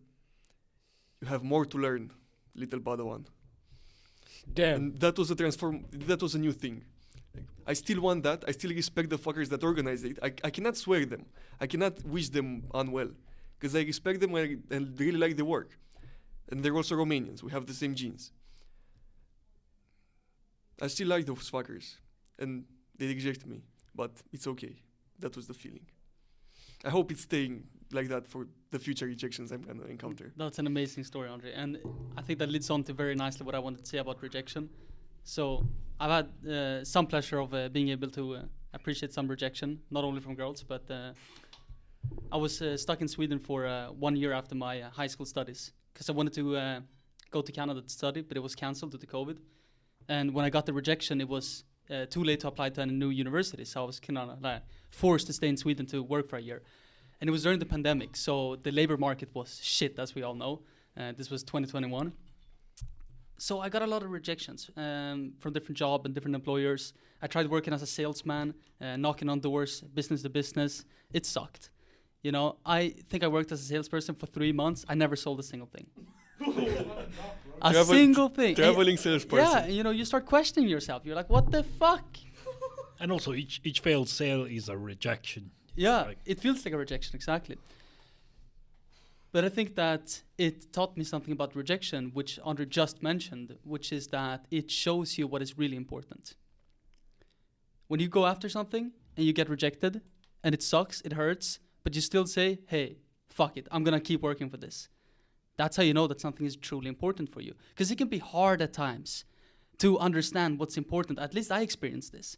have more to learn, little Padawan. Damn. And that was a new thing. I still want that. I still respect the fuckers that organize it. I cannot swear them. I cannot wish them unwell. Because I respect them and really like their work. And they're also Romanians. We have the same genes. I still like those fuckers, and they reject me, but it's okay. That was the feeling. I hope it's staying like that for the future rejections I'm gonna encounter. That's an amazing story, Andre, and I think that leads on to very nicely what I wanted to say about rejection. So I've had some pleasure of being able to appreciate some rejection, not only from girls, but I was stuck in Sweden for 1 year after my high school studies, because I wanted to go to Canada to study, but it was cancelled due to COVID. And when I got the rejection, it was too late to apply to a new university. So I was kind of like forced to stay in Sweden to work for a year. And it was during the pandemic. So the labor market was shit, as we all know. This was 2021. So I got a lot of rejections from different jobs and different employers. I tried working as a salesman, knocking on doors, business to business. It sucked. You know, I think I worked as a salesperson for 3 months. I never sold a single thing. Single thing. Traveling salesperson. Yeah, you know, you start questioning yourself. You're like, what the fuck? And also, each failed sale is a rejection. Yeah, it feels like a rejection, exactly. But I think that it taught me something about rejection, which Andre just mentioned, which is that it shows you what is really important. When you go after something and you get rejected, and it sucks, it hurts, but you still say, hey, fuck it, I'm going to keep working for this. That's how you know that something is truly important for you. Because it can be hard at times to understand what's important. At least I experienced this.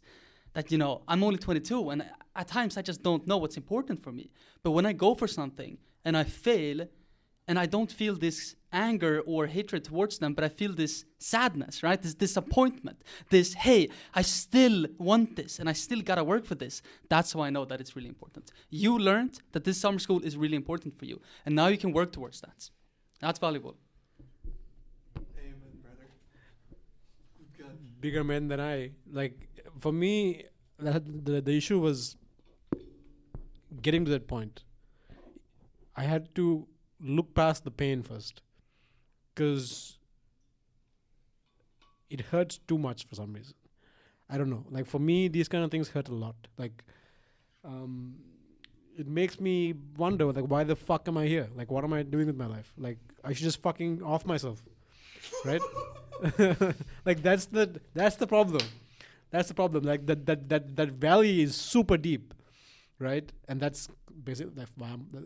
That, you know, I'm only 22 and at times I just don't know what's important for me. But when I go for something and I fail and I don't feel this anger or hatred towards them, but I feel this sadness, right? This disappointment, this, hey, I still want this and I still gotta work for this. That's how I know that it's really important. You learned that this summer school is really important for you. And now you can work towards that. That's valuable. Amen, brother. God. Bigger men than I. Like, for me, the issue was getting to that point. I had to look past the pain first. because it hurts too much for some reason. I don't know. Like for me, these kind of things hurt a lot. Like, it makes me wonder, like, why the fuck am I here? Like, what am I doing with my life? Like, I should just fucking off myself, right? Like that's the problem. That's the problem. Like that valley is super deep, right? And that's basically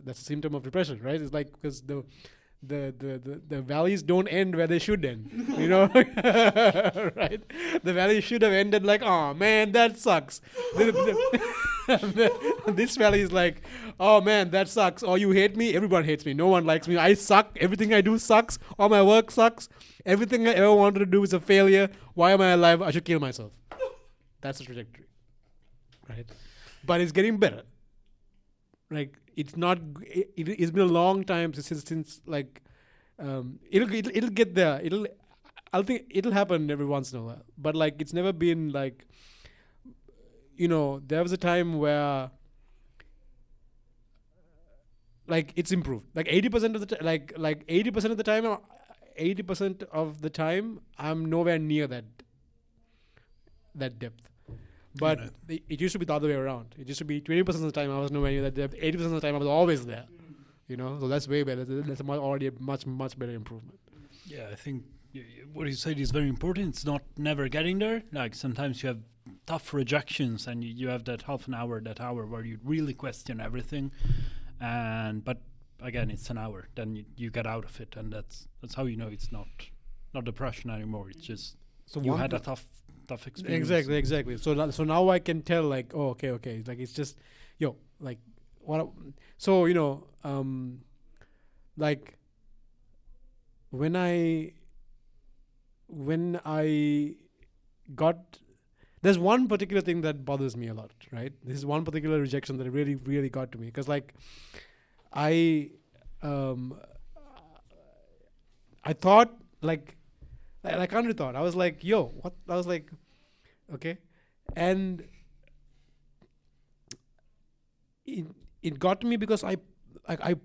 that's a symptom of depression, right? It's like because the valleys don't end where they should end, you know, right? The valley should have ended like, oh man, that sucks. This valley is like, oh man, that sucks. Oh, you hate me? Everyone hates me. No one likes me. I suck. Everything I do sucks. All my work sucks. Everything I ever wanted to do is a failure. Why am I alive? I should kill myself. That's the trajectory, right? But it's getting better. Like it's not. It's been a long time since like, it'll get there. I'll think it'll happen every once in a while. But like it's never been like. You know, there was a time where, like, it's improved. Like 80% of the like 80% of the time, 80% of the time, I'm nowhere near that depth. But it used to be the other way around. It used to be 20% of the time I was nowhere near that depth. 80% of the time I was always there. You know, so that's way better. That's already a much better improvement. Yeah, I think what you said is very important. It's not never getting there. Like sometimes you have tough rejections and you have that half an hour, that hour where you really question everything. But again, it's an hour. Then you get out of it, and that's how you know it's not depression anymore. It's just you had a tough experience. Exactly. So now I can tell like, oh, okay. Like it's just, like what? So you know, like when I got. There's one particular thing that bothers me a lot, right? This is one particular rejection that really, really got to me. Because, like, I thought, like I kind of thought. I was like, yo, what? I was like, okay. And it got to me because I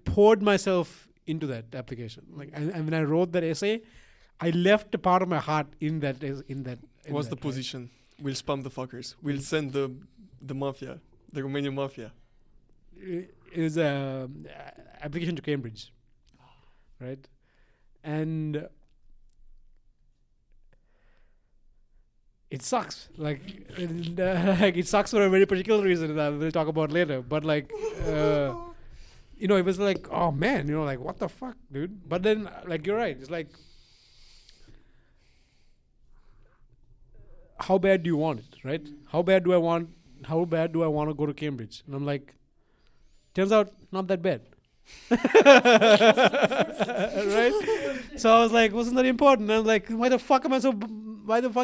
poured myself into that application. Like, and when I wrote that essay, I left a part of my heart in that. What's the position? Right? We'll spam the fuckers. We'll send the mafia, the Romanian mafia. It was a application to Cambridge, right? And it sucks. Like it sucks for a very particular reason that we'll talk about later. But like, you know, it was like, oh man, you know, like what the fuck, dude. But then, like, you're right. It's like, how bad do you want it, right? How bad do I want to go to Cambridge? And I'm like, turns out not that bad. Right? So I was like, wasn't that important? And I'm like, why the fuck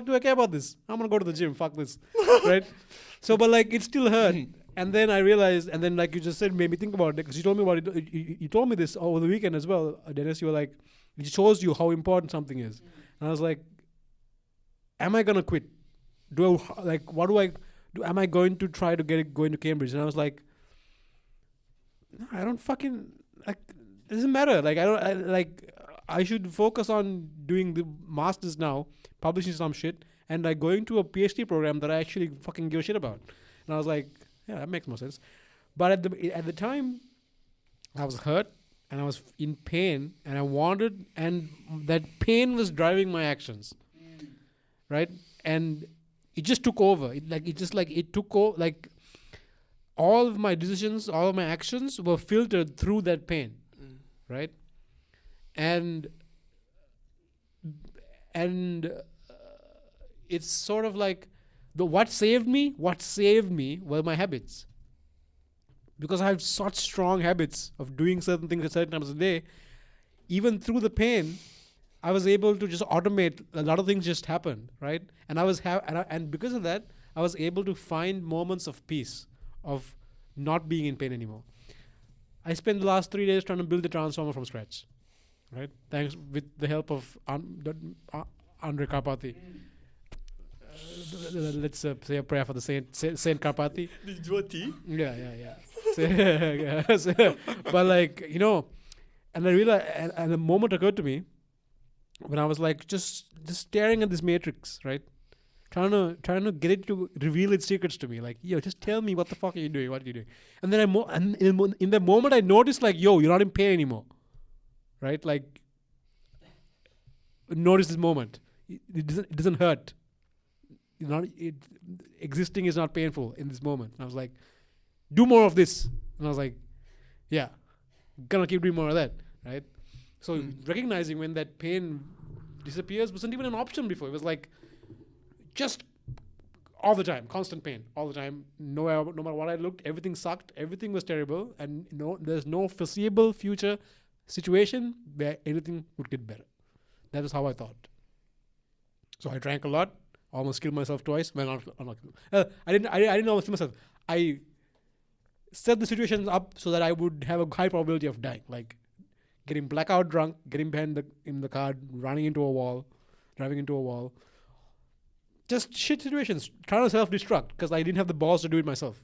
do I care about this? I'm gonna go to the gym, fuck this. Right? So but like it still hurt. And then I realized, and then like you just said, made me think about it, because you told me about it. You told me this over the weekend as well, Dennis. You were like, it shows you how important something is. And I was like, am I gonna quit? What do I do? Am I going to try to go into Cambridge? And I was like, no, I don't fucking, like, it doesn't matter. Like, I should focus on doing the masters now, publishing some shit, and like going to a PhD program that I actually fucking give a shit about. And I was like, yeah, that makes more sense. But at the time, I was hurt and I was in pain, and and that pain was driving my actions, right? And it just took over. It took over. Like all of my decisions, all of my actions were filtered through that pain, right? And it's sort of like what saved me were my habits, because I have such strong habits of doing certain things at certain times of the day. Even through the pain, I was able to just automate. A lot of things just happened, right? And and because of that, I was able to find moments of peace, of not being in pain anymore. I spent the last 3 days trying to build the transformer from scratch, right? Thanks, with the help of Andre Karpathy. Let's say a prayer for the Saint Karpathy. Did you do a tea? Yeah. But like, you know, and I realized, and the moment occurred to me, when I was like just staring at this matrix, right? Trying to get it to reveal its secrets to me. Like, yo, just tell me what the fuck are you doing? What are you doing? And then in the moment I noticed, like, yo, you're not in pain anymore, right? Like, notice this moment. It doesn't hurt. Existing is not painful in this moment. And I was like, do more of this. And I was like, yeah, gonna keep doing more of that, right? So recognizing when that pain disappears wasn't even an option before. It was like just all the time, constant pain, all the time. No matter what I looked, everything sucked. Everything was terrible, and there's no foreseeable future situation where anything would get better. That was how I thought. So I drank a lot, almost killed myself twice. Well, I didn't almost kill myself. I set the situation up so that I would have a high probability of dying, like getting blackout drunk, getting behind in the car, running into a wall, driving into a wall. Just shit situations, trying to self-destruct because I didn't have the balls to do it myself,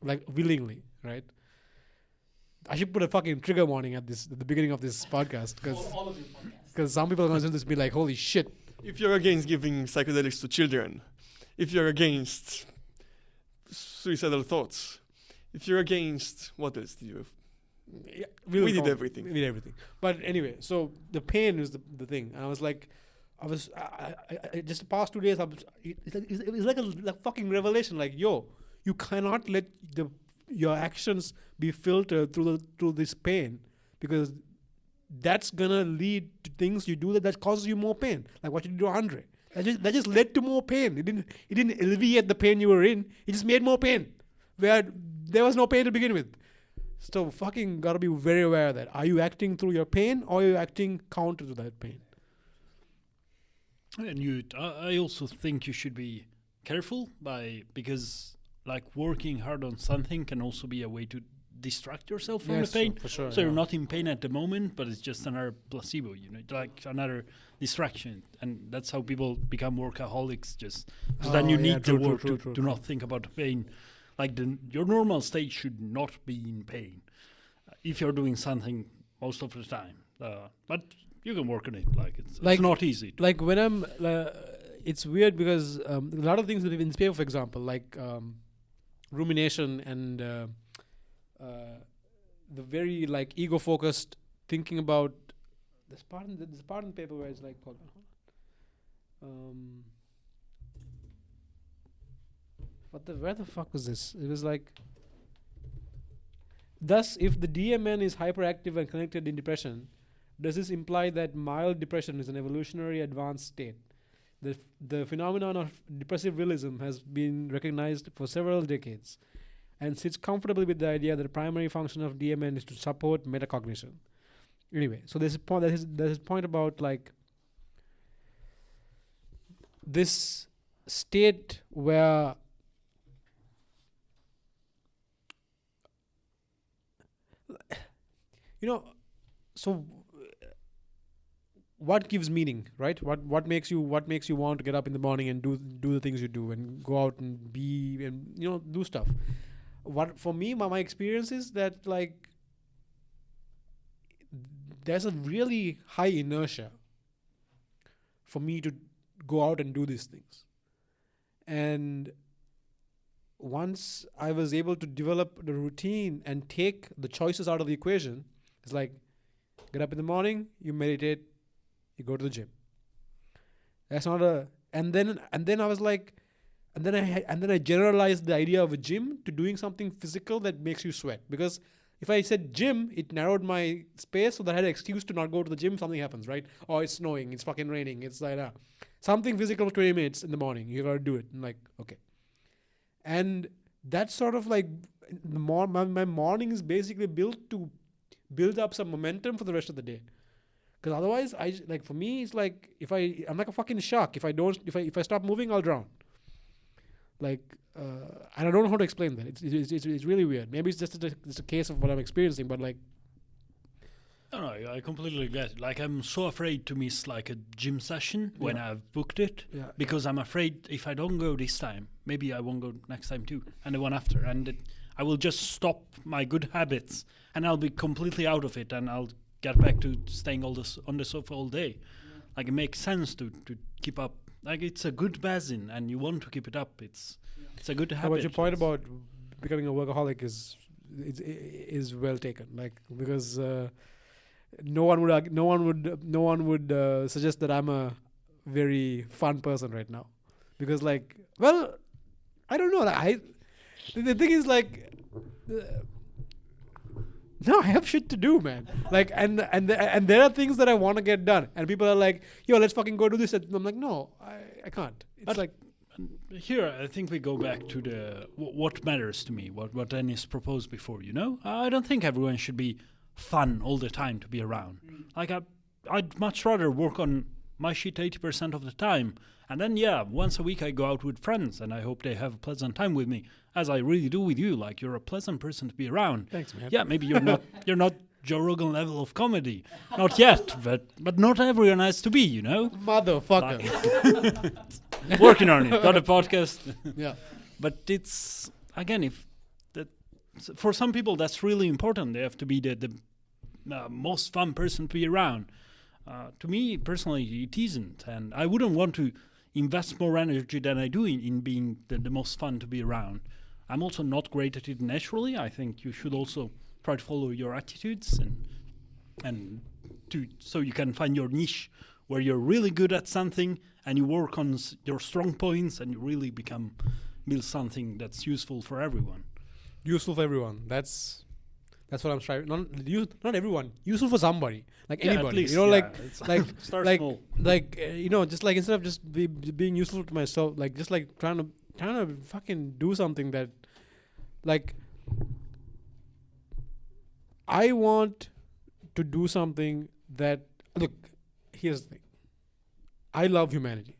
like willingly, right? I should put a fucking trigger warning at the beginning of this podcast because some people are going to listen to this and be like, holy shit. If you're against giving psychedelics to children, if you're against suicidal thoughts, if you're against, what else did you have? Yeah, we did everything. We did everything. But anyway, so the pain is the thing. And I was like, I just the past 2 days, it's like a fucking revelation. Like, yo, you cannot let your actions be filtered through this pain, because that's gonna lead to things you do that causes you more pain. Like what you did to Andre. That just led to more pain. It didn't alleviate the pain you were in. It just made more pain where there was no pain to begin with. So fucking gotta be very aware of that. Are you acting through your pain, or are you acting counter to that pain? And I also think you should be careful because like working hard on something can also be a way to distract yourself from the pain. For sure. So you're not in pain at the moment, but it's just another placebo, like another distraction. And that's how people become workaholics, just because then you need the work to not think about the pain. Like your normal state should not be in pain if you're doing something most of the time. But you can work on it. It's not easy. Like when I'm, it's weird because a lot of things that in paper, for example, like rumination and the very like ego-focused thinking about this part in the paper where it's like, where the fuck was this? It was like, thus, if the DMN is hyperactive and connected in depression, does this imply that mild depression is an evolutionary advanced state? The phenomenon of depressive realism has been recognized for several decades and sits comfortably with the idea that the primary function of DMN is to support metacognition. Anyway, so there's a point about like this state where so what gives meaning, right? What makes you want to get up in the morning and do the things you do and go out and be and do stuff? What for me, my experience is that like there's a really high inertia for me to go out and do these things. And once I was able to develop the routine and take the choices out of the equation, it's like get up in the morning, you meditate, you go to the gym. That's not and then I was like, and then I generalized the idea of a gym to doing something physical that makes you sweat. Because if I said gym, it narrowed my space so that I had an excuse to not go to the gym. Something happens, right? Oh, it's snowing, it's fucking raining, it's like something physical for 20 minutes in the morning. You gotta do it. I'm like, okay. And that's sort of like my morning is basically built to build up some momentum for the rest of the day. Because otherwise, for me, it's like I'm like a fucking shark. If I stop moving, I'll drown. And I don't know how to explain that. It's really weird. Maybe it's just a case of what I'm experiencing, but like. No, I completely get it. Like, I'm so afraid to miss like a gym session when I've booked it, because I'm afraid if I don't go this time, maybe I won't go next time too, and the one after, and I will just stop my good habits, and I'll be completely out of it, and I'll get back to staying on the sofa all day. like it makes sense to keep up. Like it's a good basin, and you want to keep it up. It's a good habit. But your point It's- about becoming a workaholic is well taken. Like because no one would suggest that I'm a very fun person right now, because like, well, I don't know. Like, the thing is like. No, I have shit to do, man. Like, and there are things that I want to get done, and people are like, "Yo, let's fucking go do this." And I'm like, "No, I can't." It's But like, Here, I think we go back to the what matters to me, what Dennis proposed before. You know, I don't think everyone should be fun all the time to be around. Like I'd much rather work on my shit 80% of the time, and then once a week I go out with friends, and I hope they have a pleasant time with me, as I really do with you. Like you're a pleasant person to be around. thanks, man. Yeah, maybe you're not Joe Rogan level of comedy, not yet, but not everyone has to be. You know, Motherfucker. working on it. Got a podcast. Yeah. But it's again, if that for some people that's really important. They have to be the most fun person to be around. To me personally, it isn't, and I wouldn't want to invest more energy than I do in being the most fun to be around. I'm also not great at it naturally. I think you should also try to follow your attitudes and so you can find your niche where you're really good at something and you work on your strong points and you really build something that's useful for everyone. Useful for everyone. That's what I'm striving. Not everyone. Useful for somebody. Like Yeah, at anybody. least, You know, yeah, it's like start like small. just like instead of just being useful to myself, like just like trying to fucking do something that, like, I want to do something that, look, here's the thing. I love humanity.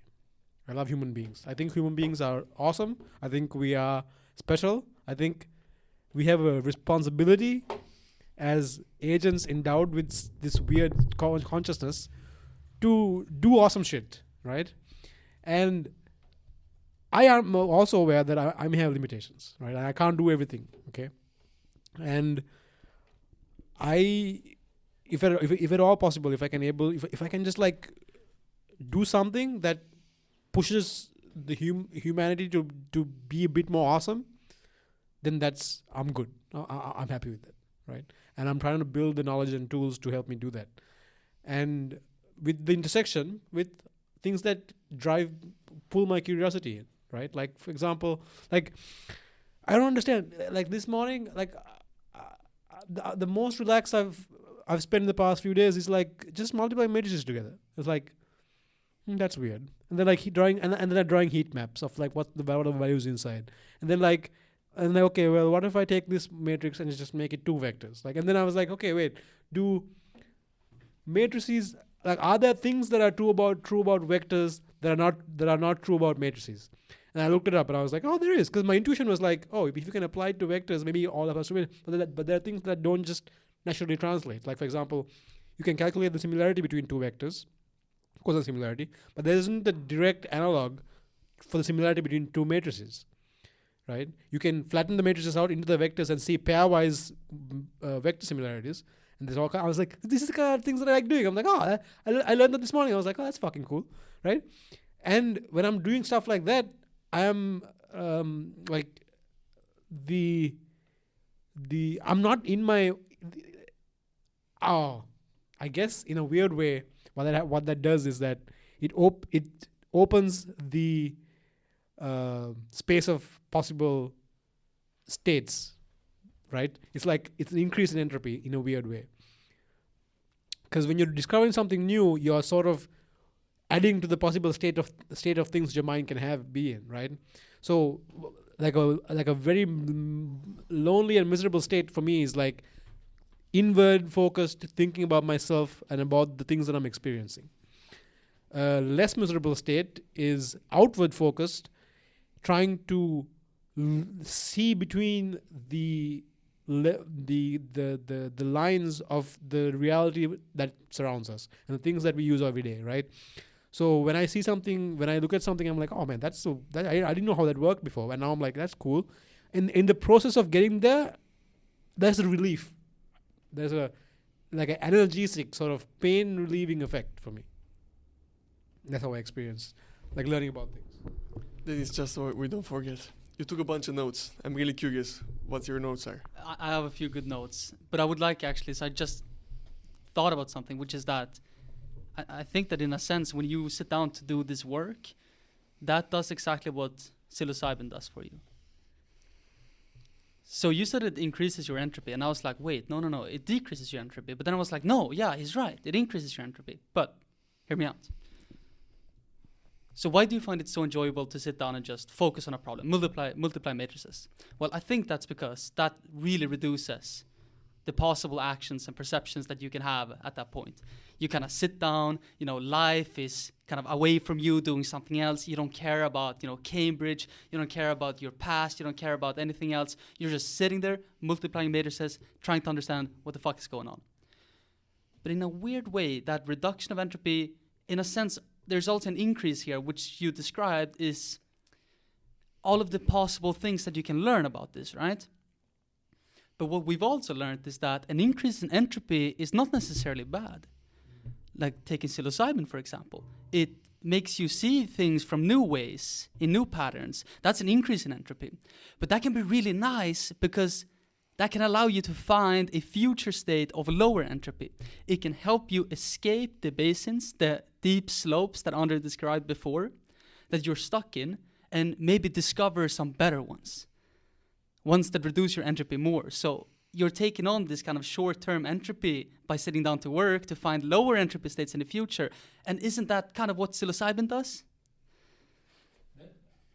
I love human beings. I think human beings are awesome. I think we are special. I think we have a responsibility as agents endowed with this weird consciousness to do awesome shit, right? And I am also aware that I may have limitations, right? I can't do everything, okay? And if at all possible, if I can just like do something that pushes the humanity to be a bit more awesome, then I'm good. I'm happy with that, right? And I'm trying to build the knowledge and tools to help me do that. And with the intersection with things that pull my curiosity in, right? Like, for example, like, I don't understand. Like this morning, like the most relaxed I've spent in the past few days is like just multiplying matrices together. It's like, that's weird. And then like drawing, and then I'm drawing heat maps of like what are the values inside. And then like, okay, well, what if I take this matrix and just make it 2 vectors? Like, and then I was like, okay, wait, do matrices, like, are there things that are true about vectors that are not true about matrices? And I looked it up and I was like, oh, there is, because my intuition was like, oh, if you can apply it to vectors, maybe all of us will. But there are things that don't just naturally translate. Like, for example, you can calculate the similarity between 2 vectors, cosine similarity, but there isn't a direct analog for the similarity between 2 matrices. Right? You can flatten the matrices out into the vectors and see pairwise vector similarities. And there's all I was like, this is the kind of things that I like doing. I'm like, oh, I learned that this morning. I was like, oh, that's fucking cool, right? And when I'm doing stuff like that, I am like I'm not in my. I guess in a weird way, what that does is that it opens the space of possible states, right? It's like it's an increase in entropy in a weird way. Because when you're discovering something new, you're sort of adding to the possible state of things your mind can be in, right? So like a very lonely and miserable state for me is like inward focused, thinking about myself and about the things that I'm experiencing. A less miserable state is outward focused, trying to see between the lines of the reality that surrounds us and the things that we use every day, right? So when I look at something, I'm like, oh man, I didn't know how that worked before, and now I'm like, that's cool. In the process of getting there, there's a relief. There's like an analgesic sort of pain relieving effect for me. That's how I experience, like learning about things. Then it's just so we don't forget. You took a bunch of notes. I'm really curious what your notes are. I have a few good notes, but I would like actually, so I just thought about something, which is that I think that in a sense, when you sit down to do this work, that does exactly what psilocybin does for you. So you said it increases your entropy, and I was like, wait, no, it decreases your entropy. But then I was like, no, yeah, he's right, it increases your entropy. But hear me out. So why do you find it so enjoyable to sit down and just focus on a problem, multiply matrices? Well, I think that's because that really reduces the possible actions and perceptions that you can have at that point. You kind of sit down, life is kind of away from you doing something else. You don't care about, Cambridge. You don't care about your past. You don't care about anything else. You're just sitting there, multiplying matrices, trying to understand what the fuck is going on. But in a weird way, that reduction of entropy, in a sense, there's also an increase here, which you described is all of the possible things that you can learn about this, right? But what we've also learned is that an increase in entropy is not necessarily bad. Like taking psilocybin, for example. It makes you see things from new ways, in new patterns. That's an increase in entropy. But that can be really nice because that can allow you to find a future state of lower entropy. It can help you escape the basins, the deep slopes that Andre described before, that you're stuck in, and maybe discover some better ones that reduce your entropy more. So you're taking on this kind of short-term entropy by sitting down to work to find lower entropy states in the future. And isn't that kind of what psilocybin does?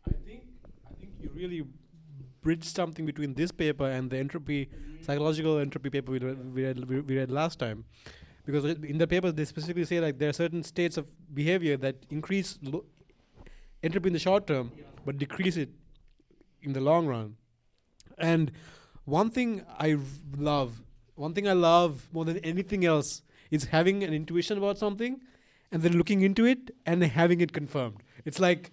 I think you really bridge something between this paper and the entropy, psychological entropy paper we read last time. Because in the paper, they specifically say like there are certain states of behavior that increase entropy in the short term, but decrease it in the long run. And one thing I love more than anything else is having an intuition about something and then looking into it and having it confirmed. It's like,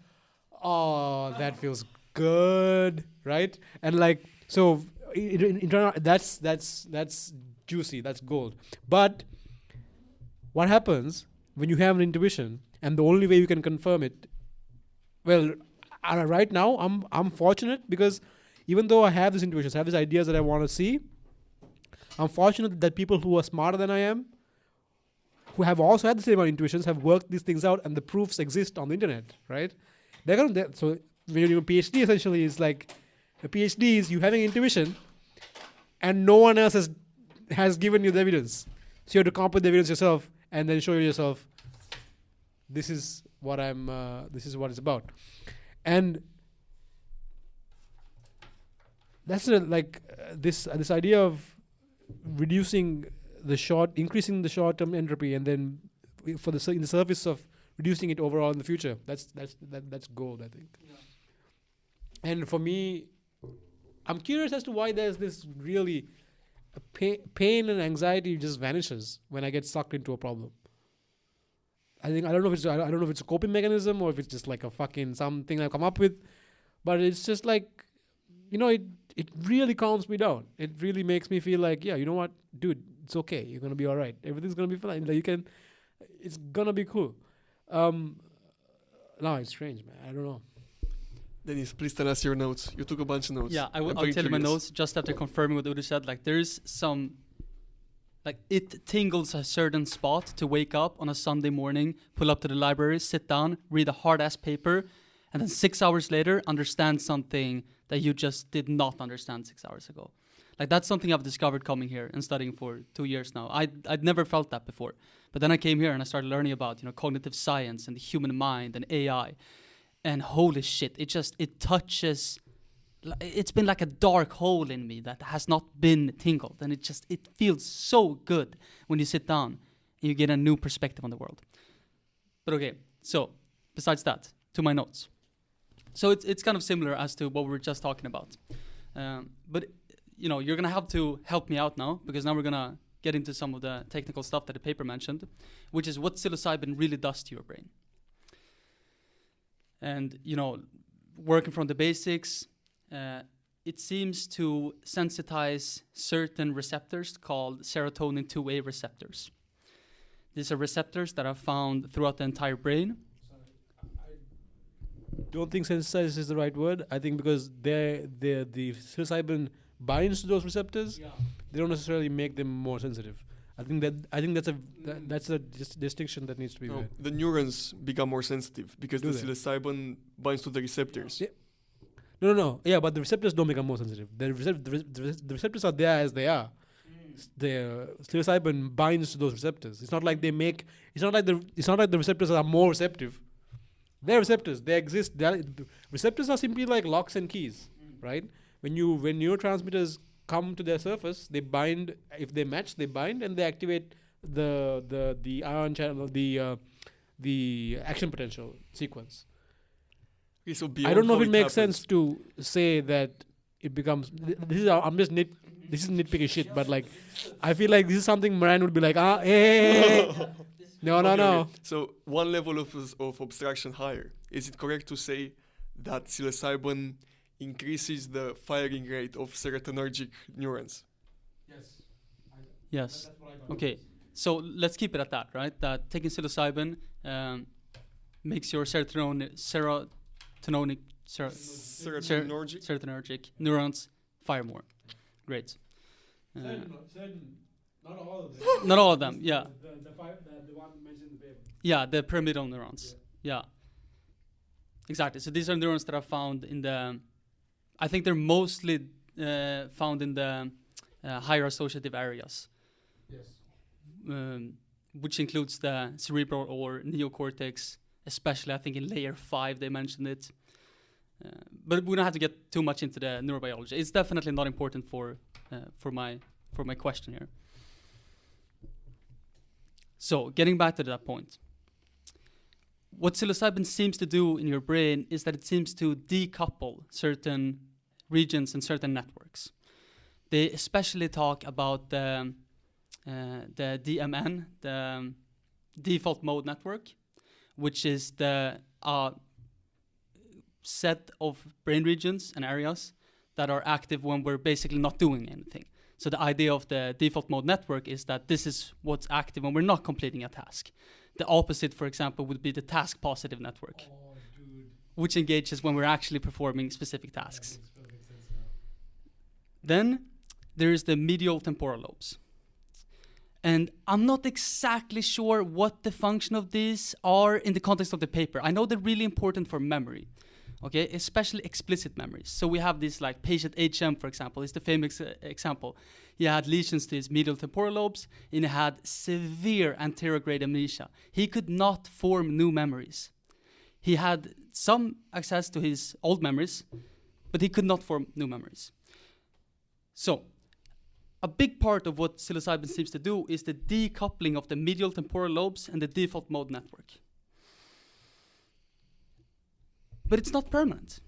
oh, that feels good, right? And like, so that's juicy, that's gold. But what happens when you have an intuition and the only way you can confirm it? Well, right now I'm fortunate because even though I have these intuitions, I have these ideas that I want to see, I'm fortunate that people who are smarter than I am, who have also had the same intuitions, have worked these things out, and the proofs exist on the internet, right? So when you do a PhD, essentially, is like a PhD is you having intuition, and no one else has given you the evidence. So you have to come up with the evidence yourself, and then show yourself, this is what it's about, and that's this idea of increasing the short-term entropy, and then in the service of reducing it overall in the future. That's gold, I think. Yeah. And for me, I'm curious as to why there's this really pain and anxiety just vanishes when I get sucked into a problem. I don't know if it's a coping mechanism or if it's just like a fucking something I've come up with, but it's just like, it really calms me down. It really makes me feel like, yeah, you know what, dude, it's okay. You're gonna be all right. Everything's gonna be fine. Like it's gonna be cool. No, it's strange, man. I don't know. Dennis, please tell us your notes. You took a bunch of notes. Yeah, I'll tell you my notes just after confirming what Udo said. Like, there's some, like, it tingles a certain spot to wake up on a Sunday morning, pull up to the library, sit down, read a hard-ass paper, and then 6 hours later, understand something that you just did not understand 6 hours ago. Like, that's something I've discovered coming here and studying for 2 years now. I'd never felt that before. But then I came here and I started learning about, cognitive science and the human mind and AI. And holy shit, it touches, it's been like a dark hole in me that has not been tingled. And it feels so good when you sit down and you get a new perspective on the world. But okay, so besides that, to my notes. So it's kind of similar as to what we were just talking about. But, you're going to have to help me out now, because now we're going to get into some of the technical stuff that the paper mentioned, which is what psilocybin really does to your brain. And, working from the basics, it seems to sensitize certain receptors called serotonin 2A receptors. These are receptors that are found throughout the entire brain. Sorry, don't think sensitized is the right word. I think because the psilocybin binds to those receptors, they don't necessarily make them more sensitive. I think that's a distinction that needs to be No, made. the neurons become more sensitive because Do the they? psilocybin binds to the receptors. Yeah. No. Yeah, but the receptors don't become more sensitive. The receptors are there as they are. The psilocybin binds to those receptors. It's not like they make. It's not like the receptors are more receptive. They're receptors. They exist. The receptors are simply like locks and keys, right? When neurotransmitters come to their surface, they bind. If they match, they bind and they activate the ion channel, the action potential sequence. Okay, so I don't know beyond if it how makes happens- sense to say that it becomes. This is nitpicky shit, but like, I feel like this is something Moran would be like, hey. No. Okay. So one level of abstraction higher. Is it correct to say that psilocybin increases the firing rate of serotonergic neurons? Yes. Okay. So let's keep it at that, right? That taking psilocybin makes your serotonergic serotonergic neurons fire more. Great. Not all of them. Not all of them. Yeah. The one mentioned in the paper. Yeah, the pyramidal neurons. Yeah. Exactly. So these are neurons that are found in the. I think they're mostly found in the higher associative areas. Yes. Which includes the cerebral or neocortex, especially I think in layer 5 they mentioned it. But we don't have to get too much into the neurobiology. It's definitely not important for my question here. So getting back to that point, what psilocybin seems to do in your brain is that it seems to decouple certain regions and certain networks. They especially talk about the DMN, the default mode network, which is the set of brain regions and areas that are active when we're basically not doing anything. So the idea of the default mode network is that this is what's active when we're not completing a task. The opposite, for example, would be the task positive network, which engages when we're actually performing specific tasks. Then there is the medial temporal lobes. And I'm not exactly sure what the function of these are in the context of the paper. I know they're really important for memory, okay, especially explicit memories. So we have this like patient HM, for example, is the famous example. He had lesions to his medial temporal lobes and he had severe anterograde amnesia. He could not form new memories. He had some access to his old memories, but he could not form new memories. So a big part of what psilocybin seems to do is the decoupling of the medial temporal lobes and the default mode network. But it's not permanent.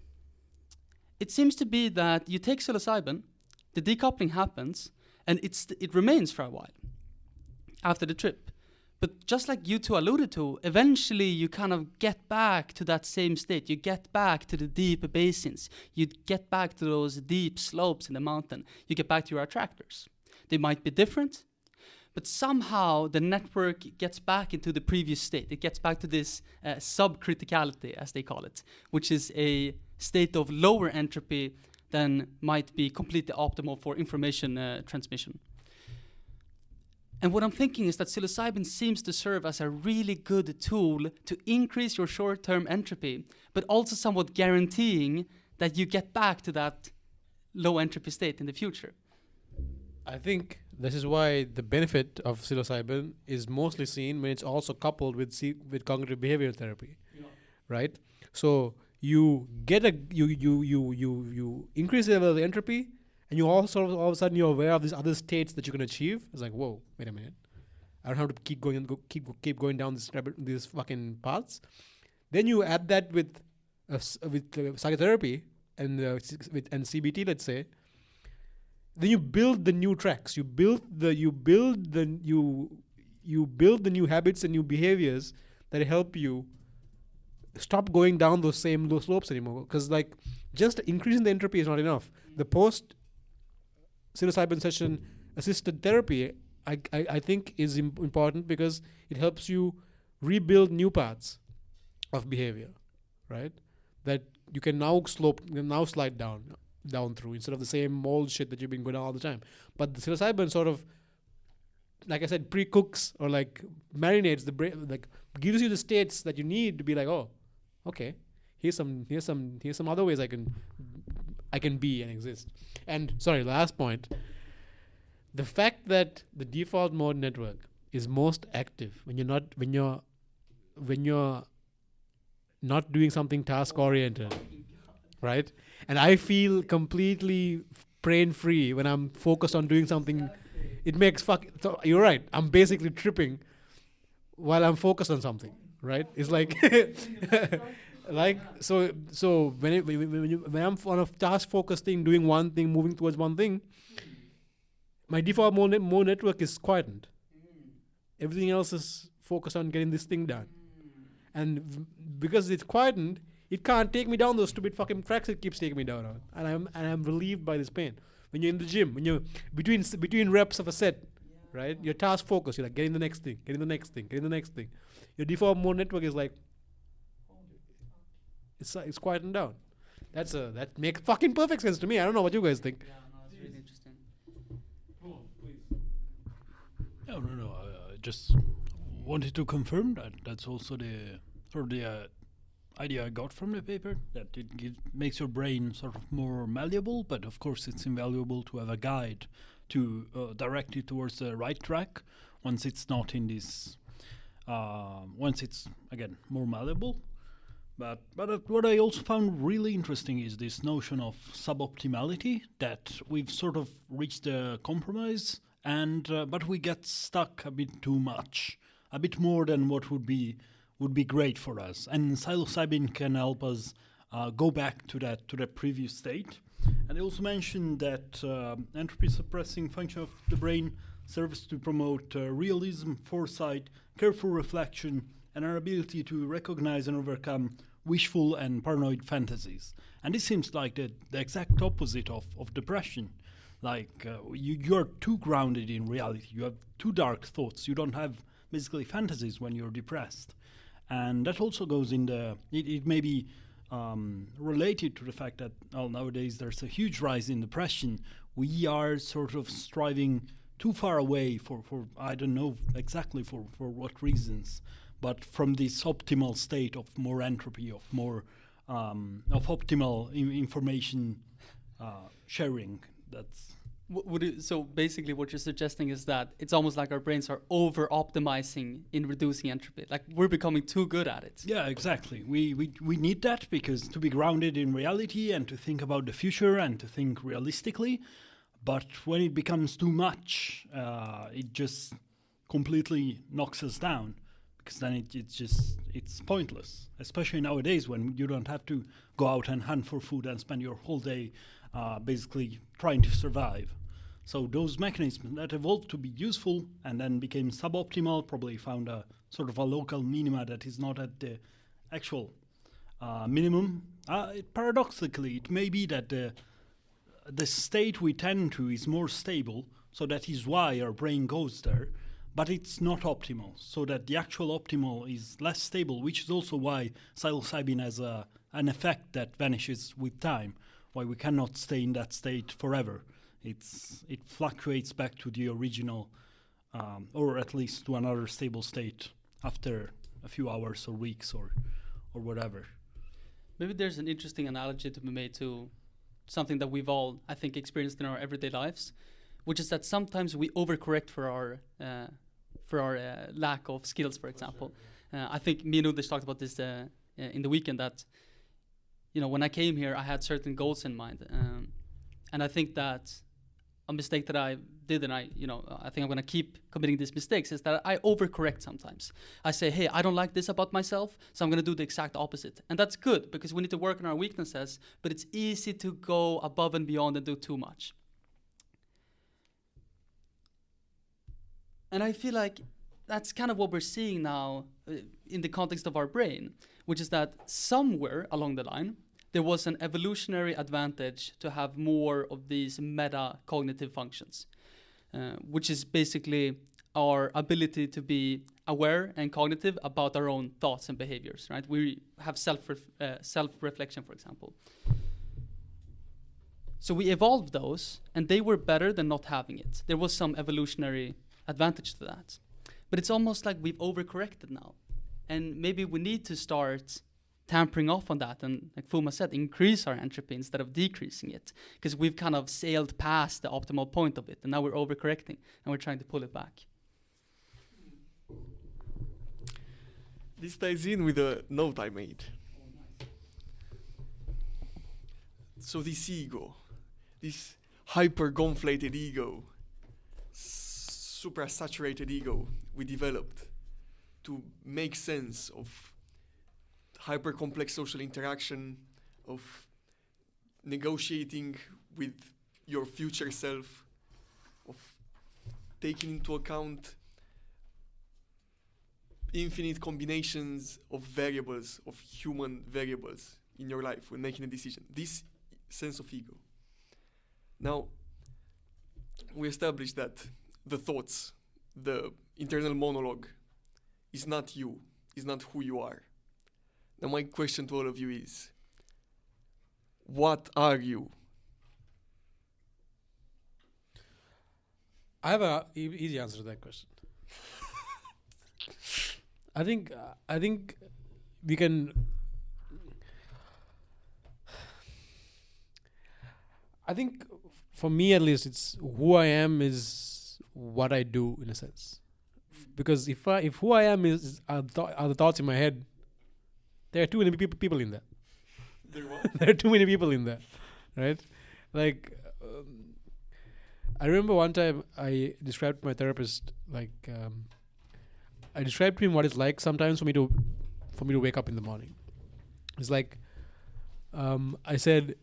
It seems to be that you take psilocybin, the decoupling happens, and it remains for a while after the trip. But just like you two alluded to, eventually you kind of get back to that same state. You get back to the deep basins. You get back to those deep slopes in the mountain. You get back to your attractors. They might be different, but somehow the network gets back into the previous state. It gets back to this subcriticality, as they call it, which is a state of lower entropy than might be completely optimal for information transmission. And what I'm thinking is that psilocybin seems to serve as a really good tool to increase your short-term entropy, but also somewhat guaranteeing that you get back to that low entropy state in the future. I think this is why the benefit of psilocybin is mostly seen when it's also coupled with cognitive behavioral therapy, right? So you get you increase the level of the entropy, and you also all of a sudden you're aware of these other states that you can achieve. It's like, whoa, wait a minute, I don't have to keep going down these fucking paths. Then you add that with psychotherapy and CBT, let's say. Then you build the new tracks. You build the new habits and new behaviors that help you stop going down those same low slopes anymore. Because like just increasing the entropy is not enough. The post psilocybin session assisted therapy, I think, is important because it helps you rebuild new paths of behavior, right? that you can now slide down through instead of the same old shit that you've been going on all the time. But the psilocybin sort of, like I said, pre-cooks or like marinates the brain, like gives you the states that you need to be like, oh, okay, here's some other ways I can be and exist. And sorry, last point, the fact that the default mode network is most active when you're not doing something task oriented, right? And I feel completely brain free when I'm focused on doing something. It makes so you're right. I'm basically tripping while I'm focused on something, right? It's like, like so when I'm on a task focused thing, doing one thing, moving towards one thing, my default mode network is quietened. Everything else is focused on getting this thing done, and because it's quietened, it can't take me down those stupid fucking tracks it keeps taking me down on, and I'm relieved by this pain. When you're in the gym, when you're between reps of a set, right? You're task focused. You're like getting the next thing. Your default mode network is like it's quietened down. That makes fucking perfect sense to me. I don't know what you guys think. Yeah, no, it's really interesting. No. I just wanted to confirm that that's also the idea I got from the paper, that it makes your brain sort of more malleable, but of course it's invaluable to have a guide to direct it towards the right track once it's not in this, once it's, again, more malleable. But what I also found really interesting is this notion of suboptimality, that we've sort of reached a compromise, and but we get stuck a bit too much, a bit more than what would be great for us, and psilocybin can help us go back to that previous state. And they also mentioned that entropy suppressing function of the brain serves to promote realism, foresight, careful reflection, and our ability to recognize and overcome wishful and paranoid fantasies. And this seems like the exact opposite of depression. Like you're too grounded in reality. You have too dark thoughts. You don't have basically fantasies when you're depressed. And that also goes in it may be related to the fact that nowadays there's a huge rise in depression. We are sort of striving too far away for I don't know exactly for what reasons, but from this optimal state of more entropy, of more of optimal information sharing. That's So basically what you're suggesting is that it's almost like our brains are over-optimizing in reducing entropy. Like we're becoming too good at it. Yeah, exactly. We need that, because to be grounded in reality and to think about the future and to think realistically. But when it becomes too much, it just completely knocks us down, because then it's pointless, especially nowadays when you don't have to go out and hunt for food and spend your whole day basically trying to survive. So those mechanisms that evolved to be useful and then became suboptimal probably found a sort of a local minima that is not at the actual minimum. Paradoxically, it may be that the state we tend to is more stable, so that is why our brain goes there, but it's not optimal, so that the actual optimal is less stable, which is also why psilocybin has an effect that vanishes with time, why we cannot stay in that state forever. It fluctuates back to the original, or at least to another stable state after a few hours or weeks or whatever. Maybe there's an interesting analogy to be made to something that we've all, I think, experienced in our everyday lives, which is that sometimes we overcorrect for our lack of skills, for example. I think me and Udesh talked about this in the weekend, that when I came here, I had certain goals in mind, and I think that a mistake that I did, and I think I'm going to keep committing these mistakes, is that I overcorrect sometimes. I say, hey, I don't like this about myself, so I'm going to do the exact opposite. And that's good, because we need to work on our weaknesses, but it's easy to go above and beyond and do too much. And I feel like that's kind of what we're seeing now in the context of our brain, which is that somewhere along the line, there was an evolutionary advantage to have more of these meta-cognitive functions, which is basically our ability to be aware and cognitive about our own thoughts and behaviors, right? We have self-reflection, for example. So we evolved those, and they were better than not having it. There was some evolutionary advantage to that. But it's almost like we've overcorrected now. And maybe we need to start tampering off on that and, like Fuma said, increase our entropy instead of decreasing it. Because we've kind of sailed past the optimal point of it, and now we're overcorrecting, and we're trying to pull it back. This ties in with a note I made. So this ego, this hyper-gonflated ego, super-saturated ego we developed to make sense of hyper-complex social interaction, of negotiating with your future self, of taking into account infinite combinations of variables, of human variables in your life when making a decision. This sense of ego. Now, we established that the thoughts, the internal monologue, is not you, is not who you are. Now, my question to all of you is, what are you? I have a easy answer to that question. I think we can. I think for me at least, it's who I am is what I do in a sense. Because if who I am are the thoughts in my head, there are too many people in that. There are too many people in that, right? Like, I remember one time I described to my therapist, like, I described to him what it's like sometimes for me to wake up in the morning. It's like, I said,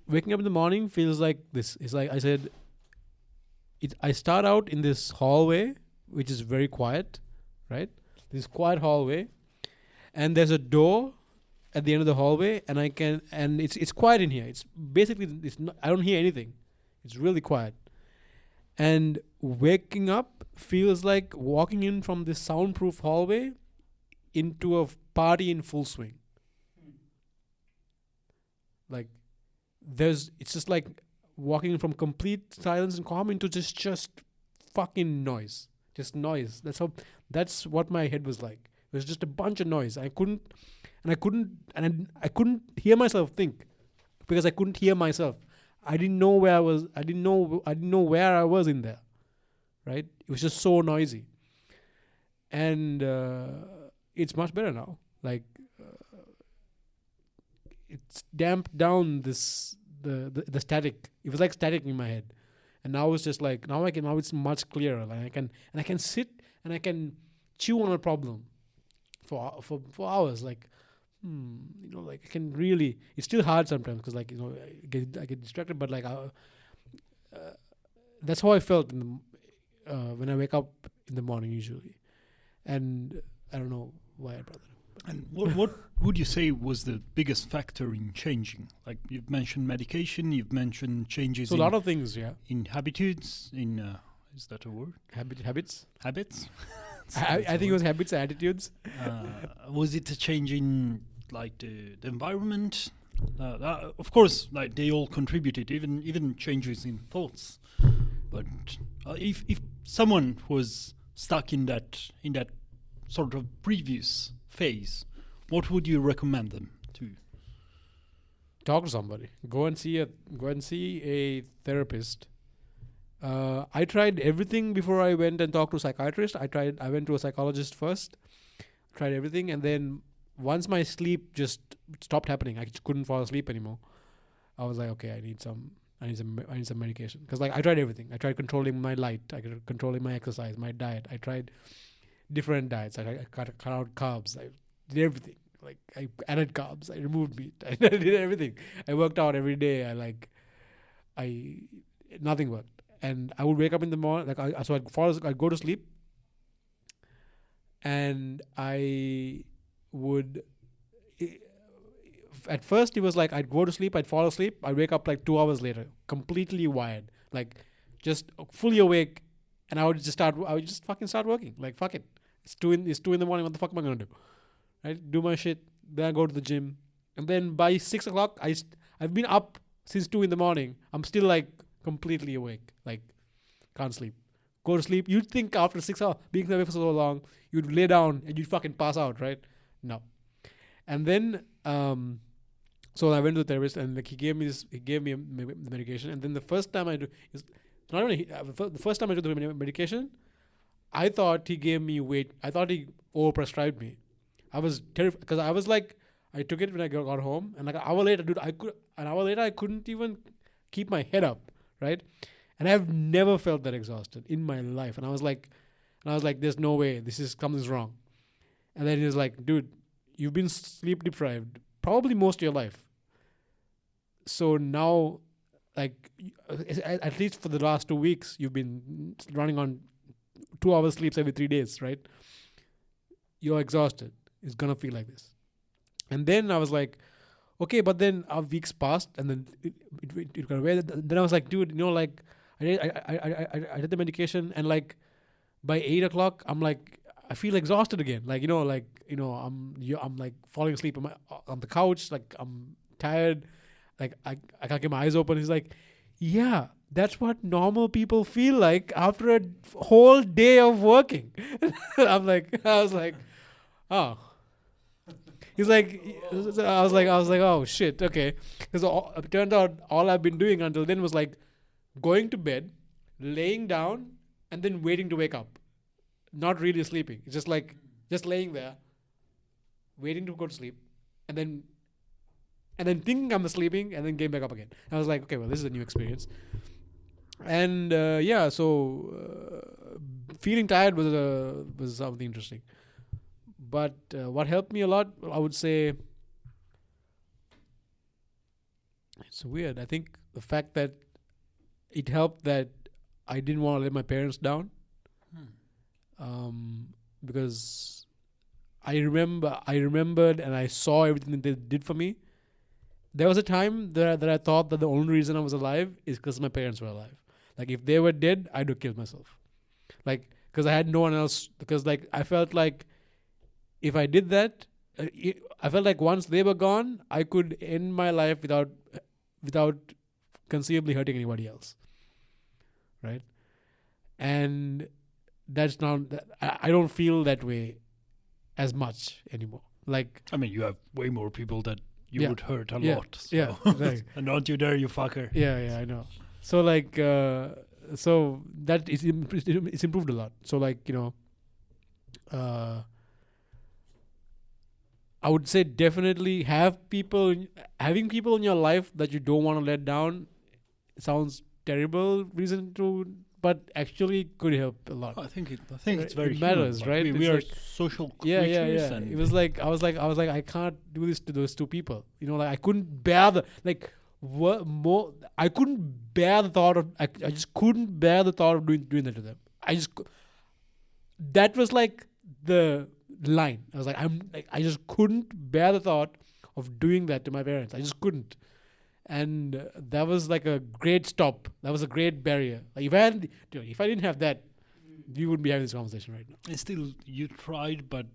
waking up in the morning feels like this. It's like I said, I start out in this hallway, which is very quiet, right? This quiet hallway, and there's a door at the end of the hallway, and it's quiet in here. It's basically I don't hear anything. It's really quiet. And waking up feels like walking in from this soundproof hallway into a party in full swing. Like, it's just like walking from complete silence and calm into just fucking noise. Just noise. That's what my head was like. It was just a bunch of noise. I couldn't hear myself think because I couldn't hear myself. I didn't know where I was. I didn't know where I was in there. Right? It was just so noisy. And it's much better now. Like, it's damped down the static. It was like static in my head. And now it's just like now it's much clearer. Like I can sit and I can chew on a problem for hours. Like, like I can really. It's still hard sometimes because like I get distracted. But like that's how I felt when I wake up in the morning usually, and I don't know why I brought that up. And what would you say was the biggest factor in changing? Like you've mentioned medication, you've mentioned changes. So a lot of things, yeah. In habitudes, is that a word? Habits. Habits. I think it was habits, attitudes. Was it a change in like the environment? Of course, like they all contributed, even changes in thoughts. But if someone was stuck in that sort of previous phase, what would you recommend them to? Talk to somebody. Go and see a therapist. I tried everything before I went and talked to a psychiatrist. I went to a psychologist first, tried everything, and then once my sleep just stopped happening, I just couldn't fall asleep anymore. I was like, okay, I need some medication. Because like I tried everything. I tried controlling my light. I tried controlling my exercise, my diet. I tried different diets. I cut out carbs. I did everything. Like I added carbs. I removed meat. I did everything. I worked out every day. Nothing worked. And I would wake up in the morning. I'd go to sleep, and I would. At first, it was like I'd go to sleep, I'd fall asleep, I'd wake up like 2 hours later, completely wired, like just fully awake and I would just fucking start working. Like, fuck it. It's 2 in the morning. What the fuck am I gonna do? Right? Do my shit. Then I go to the gym, and then by 6 o'clock, I've been up since 2 in the morning. I'm still like completely awake. Like, can't sleep. Go to sleep. You'd think after 6 hours being awake for so long, you'd lay down and you'd fucking pass out, right? No. And then so I went to the therapist, and like he gave me the medication. And then the first time I do is not only the first time I took the medication, I thought he gave me weight. I thought he overprescribed me. I was terrified because I was like, I took it when I got home, and like an hour later, dude, I couldn't even keep my head up, right? And I've never felt that exhausted in my life. And I was like, there's no way, something's wrong. And then he was like, dude, you've been sleep deprived probably most of your life. So now, like, at least for the last 2 weeks, you've been running on 2 hours sleeps every 3 days, right? You're exhausted. It's gonna feel like this. And then I was like, okay, but then our weeks passed, and then it got away. Then I was like, dude, like, I did the medication, and like by 8 o'clock, I'm like, I feel exhausted again. Like, I'm like falling asleep on the couch. Like, I'm tired. Like, I can't get my eyes open. He's like, yeah, that's what normal people feel like after a whole day of working. I was like, oh. He's like, I was like, oh shit, okay. Because it turned out all I've been doing until then was like going to bed, laying down, and then waiting to wake up. Not really sleeping. It's just like, just laying there, waiting to go to sleep, and then thinking I'm sleeping, and then getting back up again. And I was like, okay, well, this is a new experience. And feeling tired was something interesting. But what helped me a lot, I would say, it's weird. I think the fact that it helped that I didn't want to let my parents down. Because I remembered and I saw everything that they did for me. There was a time that I thought that the only reason I was alive is because my parents were alive. Like, if they were dead, I'd have killed myself. Like, because I had no one else. Because, like, I felt like if I did that, I felt like once they were gone, I could end my life without conceivably hurting anybody else. Right? And that's not, I don't feel that way as much anymore. Like, I mean, you have way more people that you would hurt a lot. So. Yeah, exactly. And don't you dare, you fucker. Yeah, I know. So like, so that is it's improved a lot. So like, I would say definitely having people in your life that you don't want to let down. Sounds terrible reason to, but actually could help a lot. I think it's very it matters, human, right? We are like, social creatures. Yeah. And it was like I was like I can't do this to those two people. Like I couldn't bear the I couldn't bear the thought of I just couldn't bear the thought of doing that to them. That was like the line. I was like I just couldn't bear the thought of doing that to my parents. I just couldn't. And that was like a great stop. That was a great barrier. Like if I didn't have that, we wouldn't be having this conversation right now. And still, you tried, but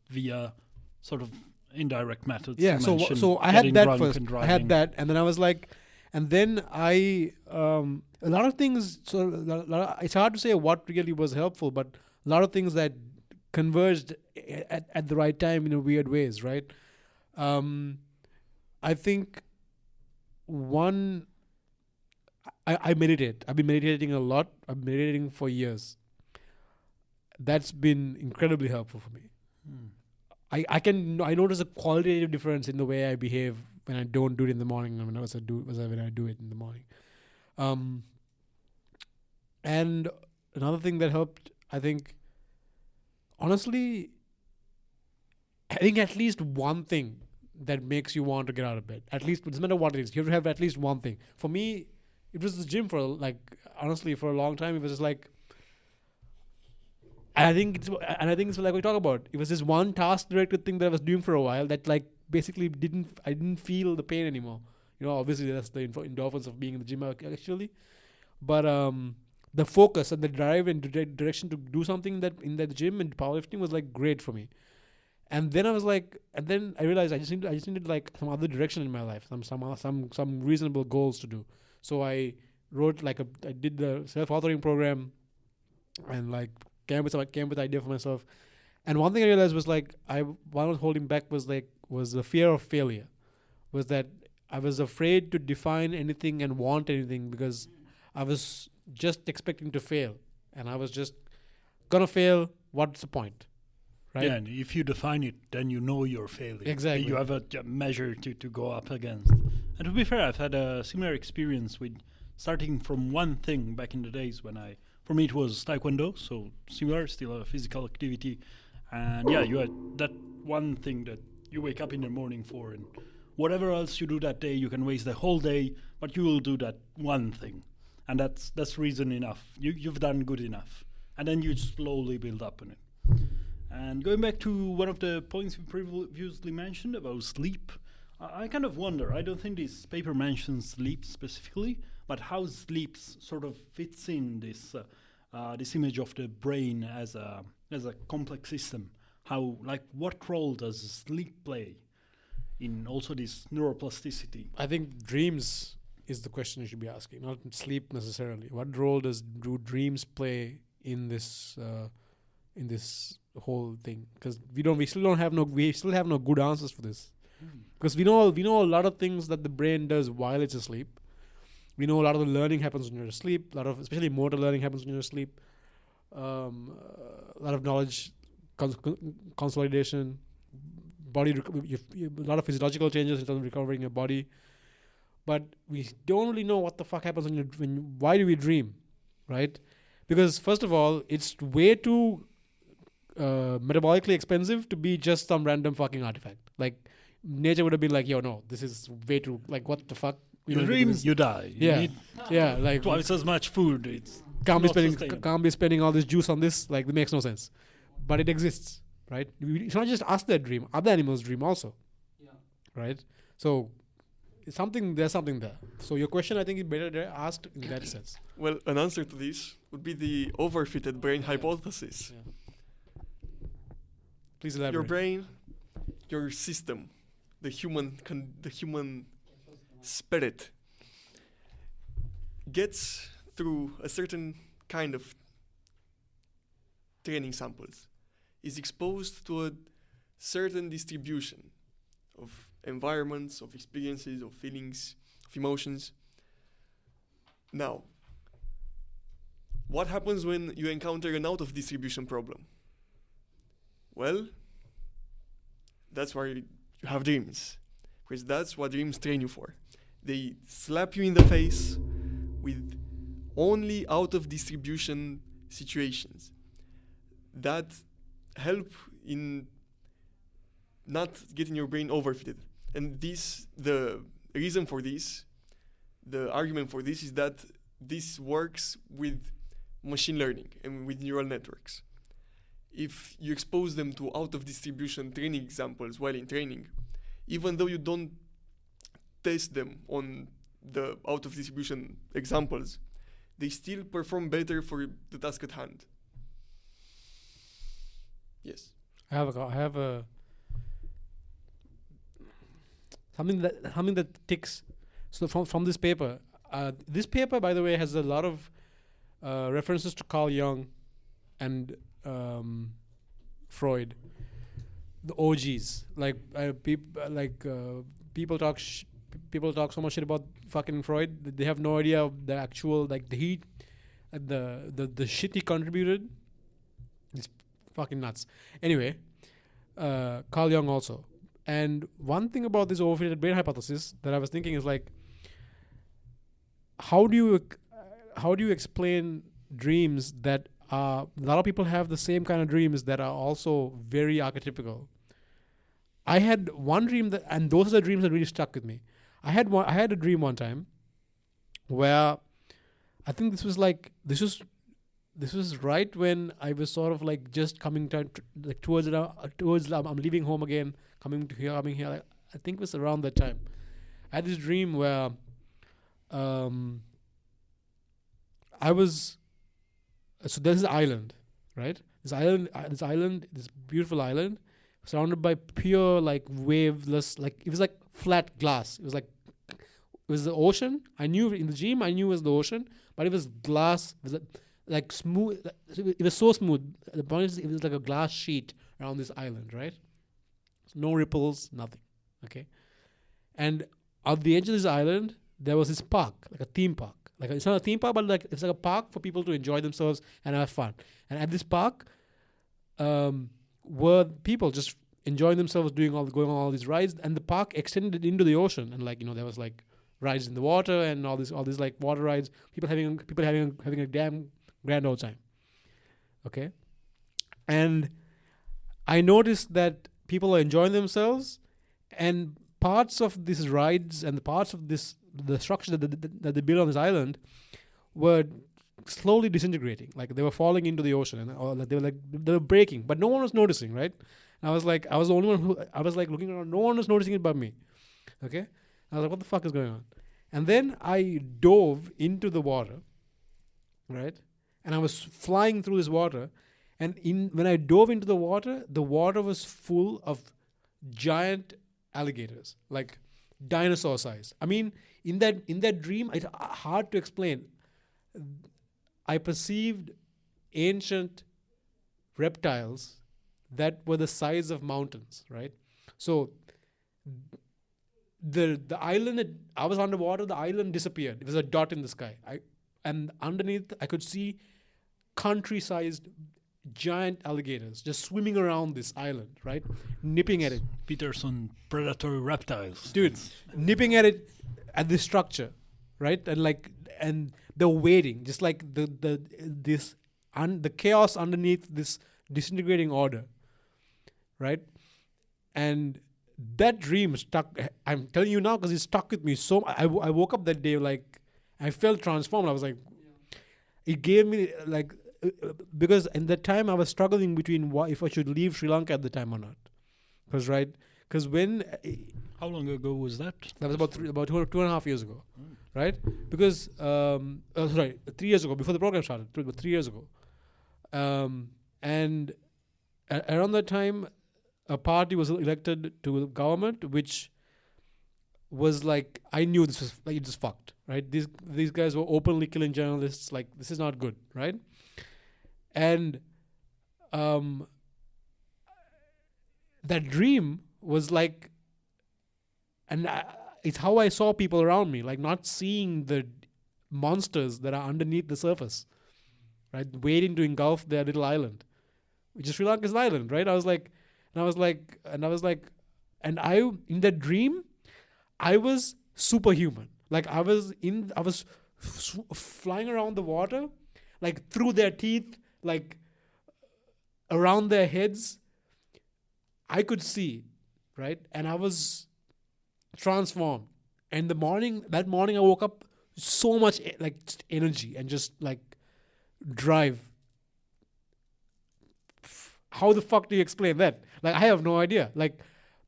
via sort of indirect methods. Yeah. So I had that first. I had that, and then I was like, and then a lot of things. So it's hard to say what really was helpful, but a lot of things that converged at the right time in weird ways, right? I think. One, I meditate. I've been meditating a lot. I've been meditating for years. That's been incredibly helpful for me. I notice a qualitative difference in the way I behave when I don't do it in the morning and when I do it in the morning. And another thing that helped, I think, honestly, at least one thing that makes you want to get out of bed. At least, it doesn't matter what it is. You have to have at least one thing. For me, it was the gym for a long time. It was just like, and I think it's like we talk about. It was this one task-directed thing that I was doing for a while that like basically I didn't feel the pain anymore. Obviously that's the endorphins of being in the gym actually. But the focus and the drive and direction to do something that in that gym and powerlifting was like great for me. And then I was like, and then I realized I just needed like some other direction in my life, some reasonable goals to do. So I wrote I did the self-authoring program, and like came with the idea for myself. And one thing I realized was like what was holding back was the fear of failure, was that I was afraid to define anything and want anything because I was just expecting to fail, and I was just gonna fail. What's the point? Right? Yeah, and if you define it, then you know you're failing. Exactly. You have a measure to go up against. And to be fair, I've had a similar experience with starting from one thing back in the days for me it was Taekwondo, so similar, still a physical activity. And yeah, you had that one thing that you wake up in the morning for, and whatever else you do that day, you can waste the whole day, but you will do that one thing. And that's reason enough. You've done good enough. And then you slowly build up on it. And going back to one of the points we previously mentioned about sleep, I kind of wonder, I don't think this paper mentions sleep specifically, but how sleep sort of fits in this image of the brain as a complex system. How, like, what role does sleep play in also this neuroplasticity? I think dreams is the question you should be asking, not sleep necessarily. What role do dreams play in this whole thing? Because we still have no good answers for this. Because we know a lot of things that the brain does while it's asleep. We know a lot of the learning happens when you're asleep. Especially motor learning happens when you're asleep. A lot of knowledge consolidation, a lot of physiological changes in terms of recovering your body. But we don't really know what the fuck happens why do we dream, right? Because first of all, it's way too metabolically expensive to be just some random fucking artifact. Like nature would have been like, yo, no, this is way too, like, what the fuck? You dream, you die. You need like twice as much food. It's can't be spending all this juice on this. Like, it makes no sense. But it exists, right? It's not just us that dream. Other animals dream also, right? So there's something there. So your question, I think, is better asked in that sense. Well, an answer to this would be the overfitted brain hypothesis. Yeah. Please elaborate. Your brain, your system, the human spirit gets through a certain kind of training samples, is exposed to a certain distribution of environments, of experiences, of feelings, of emotions. Now, what happens when you encounter an out-of-distribution problem? Well, that's why you have dreams, because that's what dreams train you for. They slap you in the face with only out-of-distribution situations that help in not getting your brain overfitted. And the reason for this, the argument for this, is that this works with machine learning and with neural networks. If you expose them to out-of-distribution training examples while in training, even though you don't test them on the out-of-distribution examples, they still perform better for the task at hand. Yes. I have a something that ticks. So from this paper, by the way, has a lot of references to Carl Jung and Freud, the OGs. Like people talk so much shit about fucking Freud that they have no idea of the actual, like, the heat and the shit he contributed. It's fucking nuts. Anyway, Carl Jung also. And one thing about this overfitted brain hypothesis that I was thinking is, like, how do you explain dreams that a lot of people have the same kind of dreams that are also very archetypical? I had one dream and those are the dreams that really stuck with me. I had a dream one time where I think this was right when I was sort of like just coming towards I'm leaving home again, coming here. Like, I think it was around that time. I had this dream where I was so there's this island, right? This beautiful island, surrounded by pure like waveless, like it was like flat glass. It was the ocean. I knew in the dream, I knew it was the ocean, but it was glass. It was like smooth. It was so smooth. The point is, it was like a glass sheet around this island, right? No ripples, nothing. Okay, and at the edge of this island, there was this park, like a theme park. Like it's not a theme park, but like it's like a park for people to enjoy themselves and have fun. And at this park, were people just enjoying themselves, going on all these rides, and the park extended into the ocean. And like there was like rides in the water and all these like water rides. People having a damn grand old time. Okay, and I noticed that people are enjoying themselves, and parts of these rides and the parts of the structure that they built on this island were slowly disintegrating. Like they were falling into the ocean, and they were breaking, but no one was noticing, right? And I was the only one who I was like looking around. No one was noticing it but me. Okay, I was like, what the fuck is going on? And then I dove into the water, right? And I was flying through this water, and when I dove into the water was full of giant alligators, like dinosaur size. I mean, in that dream, it's hard to explain. I perceived ancient reptiles that were the size of mountains, right? So the island, I was underwater, the island disappeared. It was a dot in the sky. And underneath, I could see country-sized giant alligators just swimming around this island, right? Nipping at it. Peterson predatory reptiles. Dude, nipping at it at this structure, right? And they're waiting, just like the chaos underneath this disintegrating order, right? And that dream stuck. I'm telling you now because it stuck with me so. I woke up that day like I felt transformed. I was like, it gave me like. Because in that time I was struggling between if I should leave Sri Lanka at the time or not, because when how long ago was that? That was about 2.5 years ago, right? Because 3 years ago before the program started, 3 years ago, and around that time a party was elected to the government, which was like I knew this was like it just fucked, right? These guys were openly killing journalists. Like this is not good, right? And that dream was like, and it's how I saw people around me, like not seeing the monsters that are underneath the surface, right? Waiting to engulf their little island, which is Sri Lanka's island, right? And I in that dream, I was superhuman. Like I was flying around the water, like through their teeth, like around their heads. I could see, right? And I was transformed. And that morning I woke up so much like energy and just like drive. How the fuck do you explain that? Like I have no idea. Like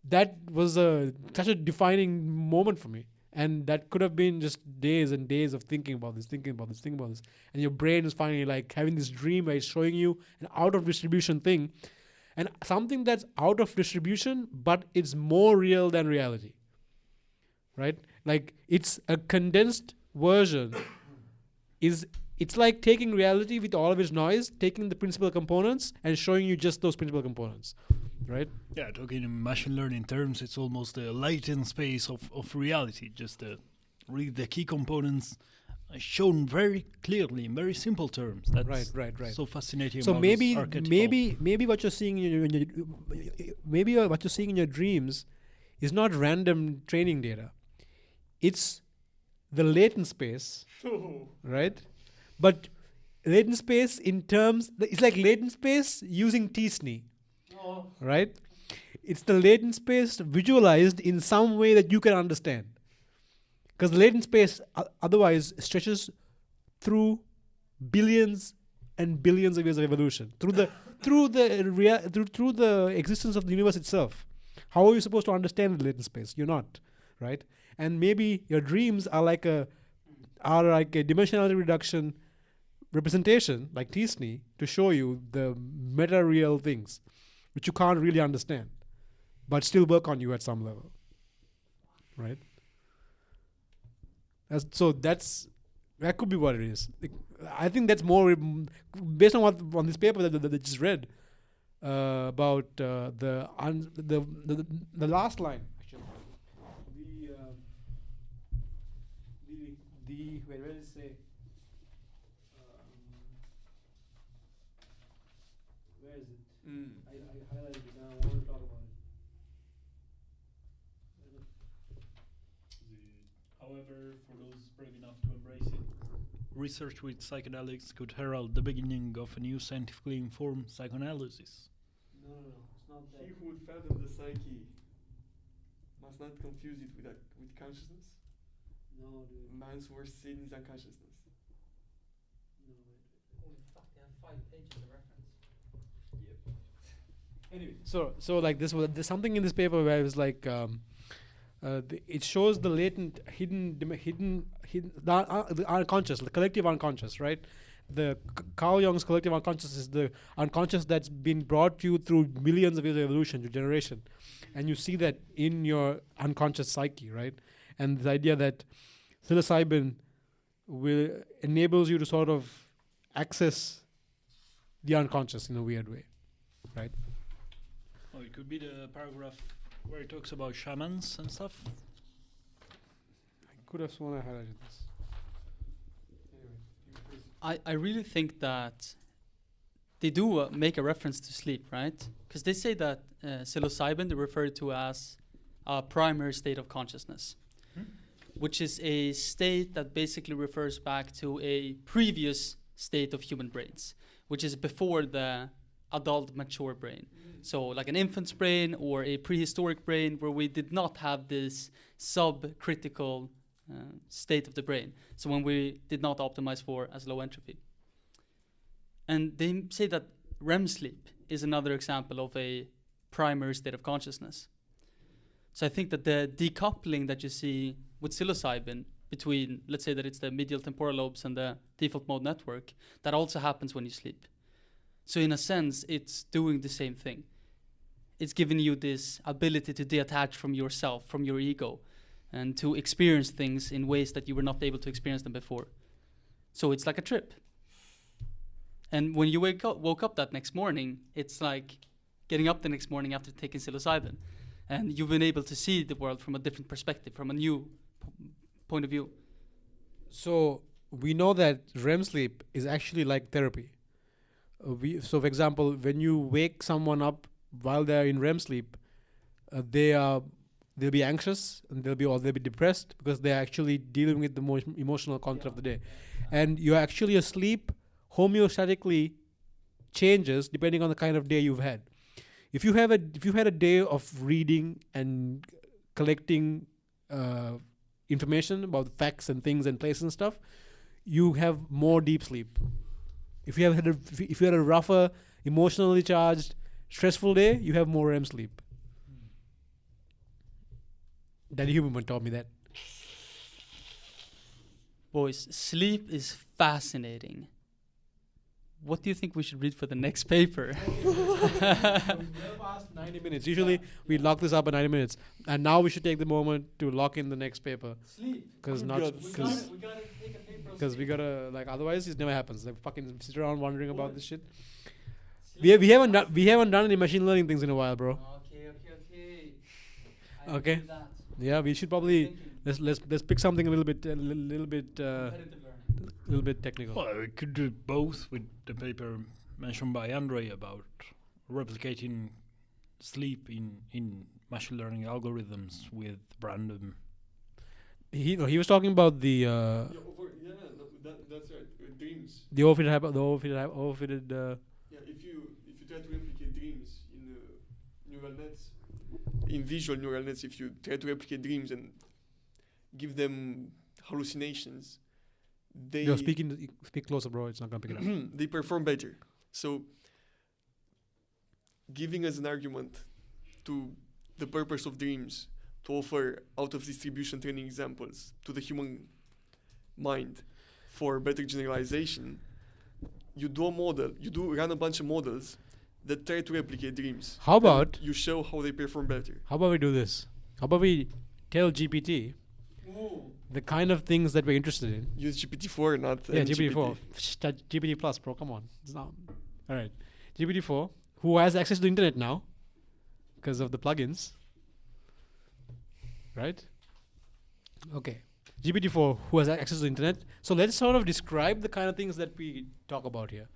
that was such a defining moment for me. And that could have been just days and days of thinking about this. And your brain is finally like having this dream where it's showing you an out of distribution thing. And something that's out of distribution, but it's more real than reality. Right? Like it's a condensed version. It's like taking reality with all of its noise, taking the principal components and showing you just those principal components. Right? Yeah, talking in machine learning terms, it's almost a latent space of reality. Just read the key components shown very clearly in very simple terms. That's right. So fascinating. So about maybe what you're seeing in your dreams is not random training data. It's the latent space, right? But latent space in terms, it's like latent space using t-SNE. Right? It's the latent space visualized in some way that you can understand. Because latent space otherwise stretches through billions and billions of years of evolution, through the existence of the universe itself. How are you supposed to understand the latent space? You're not, right? And maybe your dreams are like a dimensionality reduction representation like Disney to show you the meta-real things which you can't really understand, but still work on you at some level, right? That could be what it is. I think that's more based on what on this paper that I just read about the last line actually. Wait, where does it say? Where is it? I highlighted it now. I want to talk about it. However, for those brave enough to embrace it, research with psychedelics could herald the beginning of a new scientifically informed psychoanalysis. No, it's not that. He who would fathom the psyche must not confuse it with consciousness. No, dude. Man's worst sin is unconsciousness. No, wait. Oh, fuck, they have 5 pages of reference. Anyway, so like there's something in this paper where it was like it shows the latent, hidden, the unconscious, the collective unconscious, right? The Carl Jung's collective unconscious is the unconscious that's been brought to you through millions of years of evolution, to generation, and you see that in your unconscious psyche, right? And the idea that psilocybin enables you to sort of access the unconscious in a weird way, right? Oh, it could be the paragraph where it talks about shamans and stuff. I could have sworn I highlighted this. I really think that they do make a reference to sleep, right? Because they say that psilocybin they refer to as a primary state of consciousness, which is a state that basically refers back to a previous state of human brains, which is before the adult mature brain. So like an infant's brain or a prehistoric brain where we did not have this subcritical state of the brain. So when we did not optimize for as low entropy. And they say that REM sleep is another example of a primary state of consciousness. So I think that the decoupling that you see with psilocybin between, let's say that it's the medial temporal lobes and the default mode network, that also happens when you sleep. So in a sense, it's doing the same thing. It's giving you this ability to detach from yourself, from your ego, and to experience things in ways that you were not able to experience them before. So it's like a trip. And when you woke up that next morning, it's like getting up the next morning after taking psilocybin. And you've been able to see the world from a different perspective, from a new point of view. So we know that REM sleep is actually like therapy. So for example, when you wake someone up while they're in REM sleep, they'll be anxious and they'll be depressed because they're actually dealing with the emotional content of the day. And you're actually asleep homeostatically changes depending on the kind of day you've had. If you had a day of reading and collecting information about facts and things and places and stuff, you have more deep sleep. If you had a rougher, emotionally charged, stressful day, you have more REM sleep. Danny Huberman taught me that. Boys, sleep is fascinating. What do you think we should read for the next paper? We're past 90 minutes. Usually we lock this up at 90 minutes. And now we should take the moment to lock in the next paper. Sleep. Because We gotta take a paper on sleep. we gotta, like, otherwise it never happens. Like, fucking sit around wondering about this shit. We haven't done any machine learning things in a while, bro. Okay. Okay. Do that. Yeah, we should probably let's pick something a little bit technical. Well, we could do both with the paper mentioned by Andre about replicating sleep in machine learning algorithms with random. He was talking about the That's right. Dreams. the overfitted. Yeah, if you try to replicate dreams in neural nets, in visual neural nets, if you try to replicate dreams and give them hallucinations, they Speak closer, bro. It's not gonna pick it up. they perform better. So, giving as an argument to the purpose of dreams to offer out-of-distribution training examples to the human mind for better generalization, you do a model, run a bunch of models that try to replicate dreams. How And about you show how they perform better? how about we do this? How about we tell GPT the kind of things that we're interested in? Use GPT-4, not GPT-4. GPT plus, bro. Come on. It's not. All right. GPT-4, who has access to the internet now because of the plugins. Right? Okay. GPT-4, who has access to the internet. So let's sort of describe the kind of things that we talk about here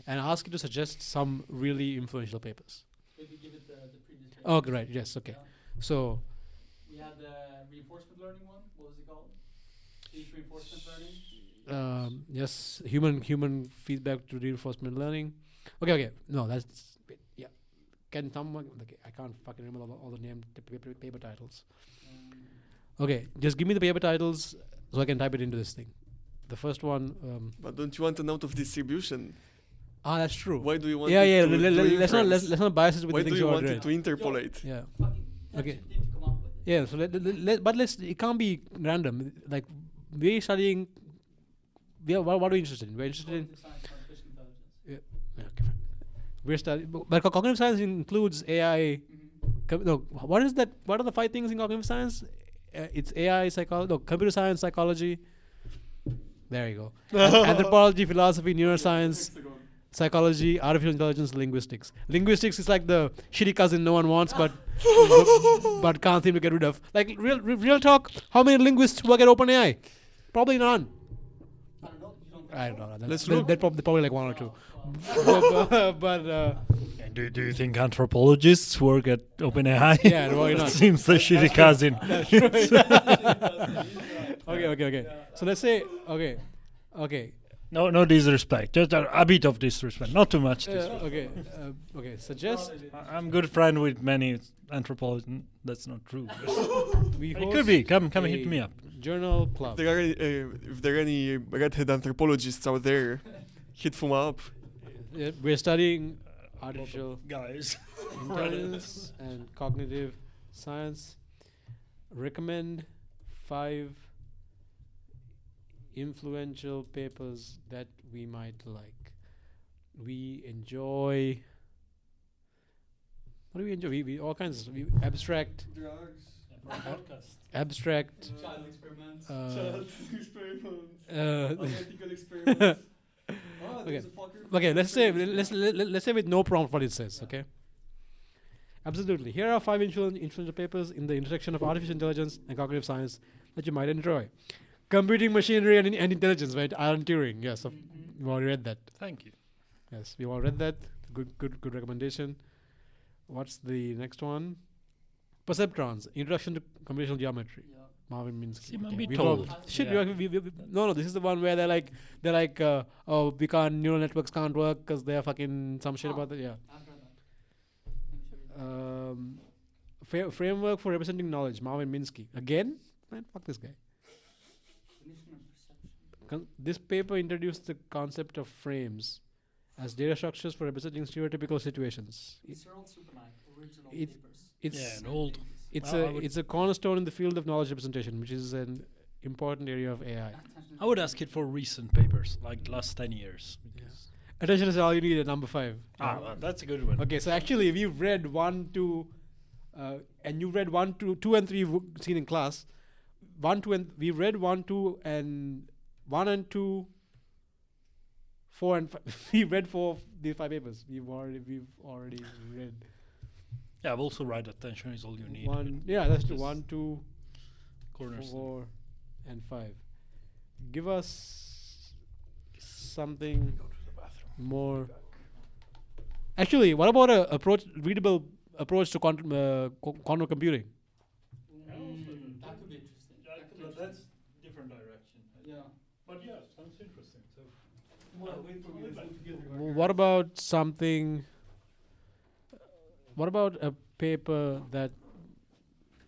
and ask you to suggest some really influential papers. Maybe give it the previous paper. Oh, right. Yes. Okay. Yeah. So, We had the reinforcement learning one. What was it called? Deep reinforcement learning. yes, human feedback to reinforcement learning. Okay. No, that's yeah. Can someone? Okay, I can't fucking remember all the named paper titles. Okay, just give me the paper titles so I can type it into this thing. The first one. But don't you want an out of distribution? That's true. Why do you want Yeah. it to Let's not bias it with Why the do things you you want already it to interpolate? Yeah. Fucking Okay. ChatGPT to come up with it. Yeah. So but it can't be random. Like we're studying. What are we interested in? We're interested in. Cognitive science, artificial intelligence. Yeah, okay, fine. We're studying, but cognitive science includes AI. No, what is that? What are the 5 things in cognitive science? It's AI, psychology, no, computer science, psychology. There you go. Anthropology, philosophy, neuroscience, psychology, artificial intelligence, linguistics. Linguistics is like the shitty cousin no one wants, but can't seem to get rid of. Like real talk. How many linguists work at OpenAI? Probably none. I don't know. You don't I don't know. Let's They're look. probably like 1 or 2. but And do you think anthropologists work at OpenAI? Yeah, why not? Seems the shitty cousin. Okay. So let's say okay. No disrespect. Just a bit of disrespect. Not too much disrespect. Okay. Suggest I'm good friend with many anthropologists. That's not true. we It host could be. Come a hit me up. journal club. If there are any redhead anthropologists out there, hit them up. We're studying artificial Guys. intelligence and cognitive science. Recommend 5 influential papers that we might like. We enjoy. What do we enjoy? We all kinds of abstract. Abstract. Child experiments. Ethical experiments. Okay, let's say with no prompt what it says. Okay. Absolutely. Here are 5 influential papers in the intersection of artificial intelligence and cognitive science that you might enjoy. Computing machinery and intelligence, right? Alan Turing. Yes, we've already read that. Thank you. Yes, we've all read that. Good recommendation. What's the next one? Perceptrons, Introduction to Computational Geometry. Yeah. Marvin Minsky. Seem a bit We've all- old. Shit, Yeah. no. This is the one where they're like, oh, we can't. Neural networks can't work because they're fucking some shit about that. Yeah. I've read that. Let me show you. Framework for representing knowledge. Marvin Minsky. Again, man, fuck this guy. Cognition and perception. This paper introduced the concept of frames as data structures for representing stereotypical situations. These are all super nice, original it- papers. It's Yeah, and old. it's I a would- it's a cornerstone in the field of knowledge representation, which is an important area of AI. I would ask it for recent papers, like last 10 years. because- Attention is all you need at number 5. well, that's a good one. Okay, so actually, if you've read 1, 2, and you've read 1, 2, and 3 seen in class, 1, 2, and we've read 1, 2, and 1 and 2, 4 and 5. We read 4 of these 5 papers. We've already read Yeah, I've also read attention is all you need. 1. Yeah, that's true. Just 1, 2, Corners. 4, and 5. Give us something more. Actually, what about a readable approach to quantum computing? That could be interesting. That could be interesting. That's different direction. Yeah. But yeah, sounds interesting. So What about something? What about a paper that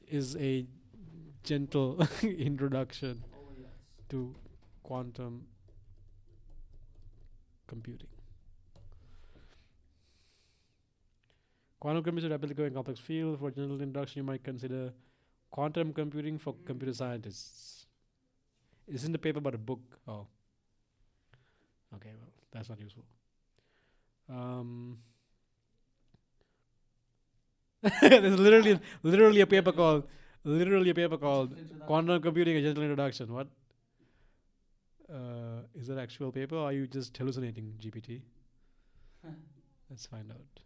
is a gentle introduction Oh yes. to quantum computing? Quantum computing is a rapidly growing complex field. For general introduction, you might consider quantum computing for computer scientists. Isn't the paper about a book? Oh. Okay, well, that's not useful. There's literally a paper called Quantum Computing: A Gentle Introduction. What? Is that actual paper, or are you just hallucinating, GPT? Let's find out.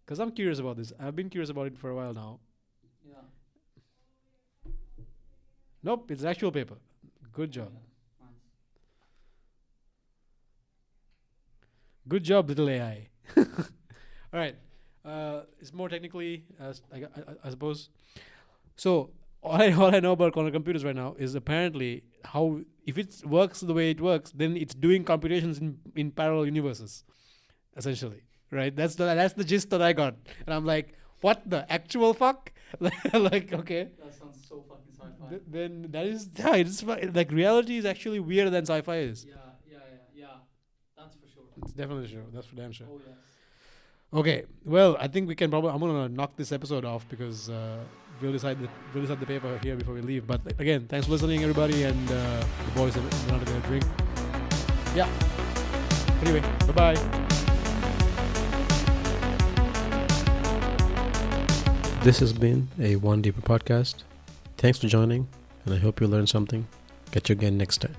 Because I'm curious about this. I've been curious about it for a while now. Yeah. Nope, it's an actual paper. Good job. Nice. Good job, little AI. All right. It's more technically, I suppose. So all I know about quantum computers right now is apparently how, if it works the way it works, then it's doing computations in parallel universes, essentially. Right? That's the gist that I got, and I'm like, what the actual fuck? Like, okay. That sounds so fucking sci-fi. Then that is, yeah, it's like reality is actually weirder than sci-fi is. Yeah. That's for sure. It's definitely sure. That's for damn sure. Oh yes. Okay, well, I think we can probably. I'm gonna knock this episode off because we'll decide the paper here before we leave. But again, thanks for listening, everybody, and the boys have not a drink. Yeah. Anyway, bye bye. This has been a One Deeper podcast. Thanks for joining, and I hope you learned something. Catch you again next time.